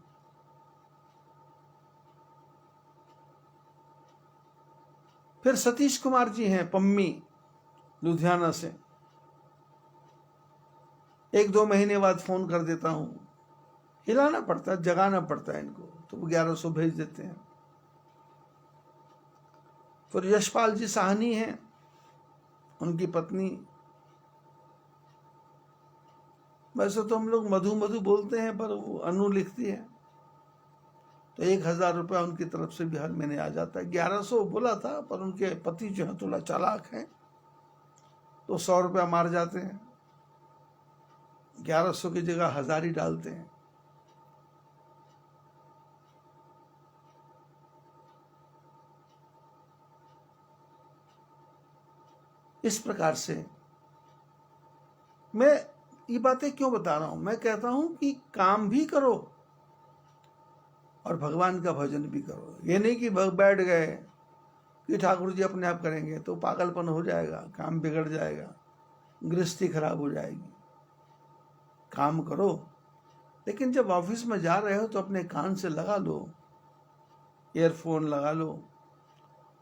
फिर सतीश कुमार जी हैं पम्मी लुधियाना से, 1-2 महीने बाद फोन कर देता हूं, हिलाना पड़ता है, जगाना पड़ता है इनको, तो वो 1100 भेज देते हैं। फिर यशपाल जी साहनी हैं, उनकी पत्नी, वैसे तो हम लोग मधु मधु बोलते हैं पर वो अनु लिखती है, तो 1,000 रुपया उनकी तरफ से भी हर महीने आ जाता है। 1100 बोला था, पर उनके पति जो है थोड़ा चालाक है, तो 100 रुपया मार जाते हैं, 1100 की जगह 1,000 ही डालते हैं। इस प्रकार से मैं ये बातें क्यों बता रहा हूं? मैं कहता हूं कि काम भी करो और भगवान का भजन भी करो। ये नहीं कि बैठ गए कि ठाकुर जी अपने आप करेंगे, तो पागलपन हो जाएगा, काम बिगड़ जाएगा, गृहस्थी खराब हो जाएगी। काम करो, लेकिन जब ऑफिस में जा रहे हो तो अपने कान से लगा लो, ईयरफोन लगा लो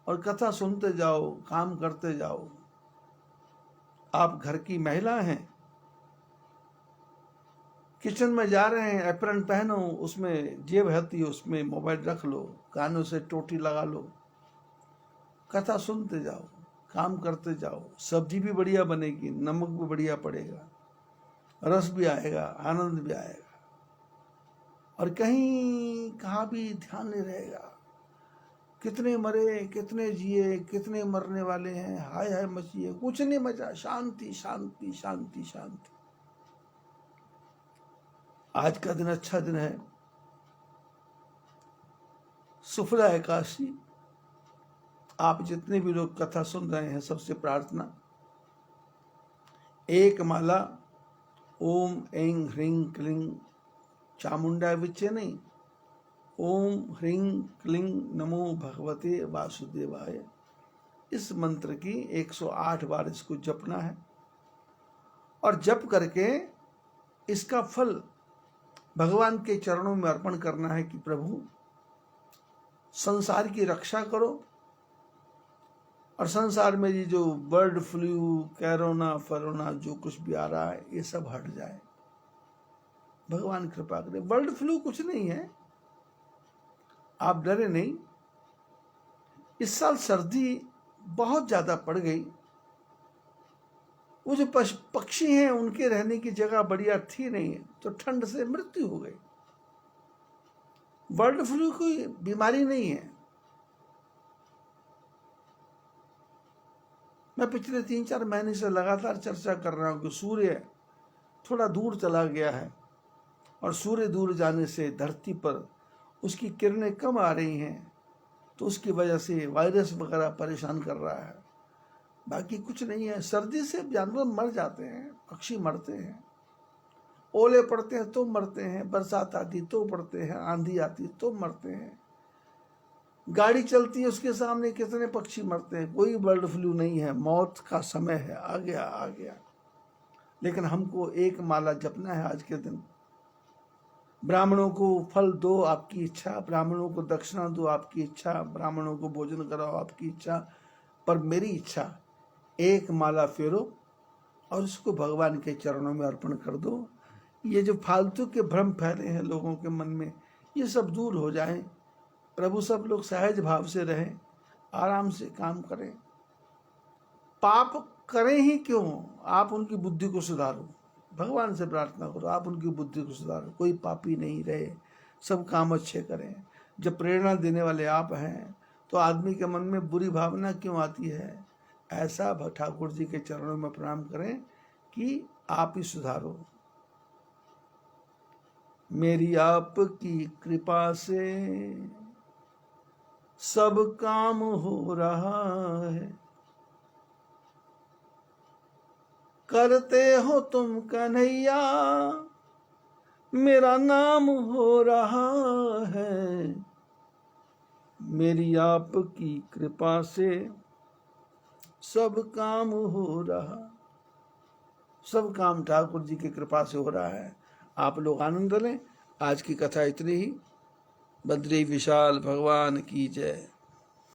और कथा सुनते जाओ, काम करते जाओ। आप घर की महिला हैं, किचन में जा रहे हैं, एप्रन पहनो, उसमें जेब होती है, उसमें मोबाइल रख लो, कानों से टोटी लगा लो, कथा सुनते जाओ, काम करते जाओ। सब्जी भी बढ़िया बनेगी, नमक भी बढ़िया पड़ेगा, रस भी आएगा, आनंद भी आएगा, और कहीं कहाँ भी ध्यान नहीं रहेगा कितने मरे, कितने जिए, कितने मरने वाले हैं, हाय हाय मचिए, कुछ नहीं मचा, शांति शांति शांति शांति। आज का दिन अच्छा दिन है, सुफला एकादशी। आप जितने भी लोग कथा सुन रहे हैं, सबसे प्रार्थना, एक माला ओम ऐं ह्रीं क्लीं चामुंडा विचे नहीं, ओम ह्रीं क्लीं नमो भगवते वासुदेवाय, इस मंत्र की 108 बार इसको जपना है, और जप करके इसका फल भगवान के चरणों में अर्पण करना है कि प्रभु संसार की रक्षा करो, और संसार में ये जो बर्ड फ्लू, कोरोना फरोना जो कुछ भी आ रहा है, ये सब हट जाए, भगवान कृपा करे। बर्ड फ्लू कुछ नहीं है, आप डरे नहीं। इस साल सर्दी बहुत ज्यादा पड़ गई, वो जो पक्षी हैं उनके रहने की जगह बढ़िया थी नहीं, तो ठंड से मृत्यु हो गई। बर्ड फ्लू कोई बीमारी नहीं है। मैं पिछले 3-4 महीने से लगातार चर्चा कर रहा हूं कि सूर्य थोड़ा दूर चला गया है, और सूर्य दूर जाने से धरती पर उसकी किरणें कम आ रही हैं, तो उसकी वजह से वायरस वगैरह परेशान कर रहा है। बाकी कुछ नहीं है। सर्दी से जानवर मर जाते हैं, पक्षी मरते हैं, ओले पड़ते हैं तो मरते हैं, बरसात आती तो पड़ते हैं, आंधी आती तो मरते हैं, गाड़ी चलती है उसके सामने कितने पक्षी मरते हैं। कोई बर्ड फ्लू नहीं है, मौत का समय है, आ गया आ गया। लेकिन हमको एक माला जपना है आज के दिन। ब्राह्मणों को फल दो, आपकी इच्छा, ब्राह्मणों को दक्षिणा दो, आपकी इच्छा, ब्राह्मणों को भोजन कराओ, आपकी इच्छा, पर मेरी इच्छा, एक माला फेरो और उसको भगवान के चरणों में अर्पण कर दो। ये जो फालतू के भ्रम फैले हैं लोगों के मन में, ये सब दूर हो जाएं। प्रभु सब लोग सहज भाव से रहें, आराम से काम करें। पाप करें ही क्यों, आप उनकी बुद्धि को सुधारो, भगवान से प्रार्थना करो, आप उनकी बुद्धि को सुधारो। कोई पापी नहीं रहे, सब काम अच्छे करें। जब प्रेरणा देने वाले आप हैं तो आदमी के मन में बुरी भावना क्यों आती है। ऐसा ठाकुर जी के चरणों में प्रणाम करें कि आप ही सुधारो। मेरी आपकी कृपा से सब काम हो रहा है, करते हो तुम कन्हैया, मेरा नाम हो रहा है। मेरी आपकी कृपा से सब काम हो रहा, सब काम ठाकुर जी की कृपा से हो रहा है। आप लोग आनंद लें। आज की कथा इतनी ही। बद्री विशाल भगवान की जय।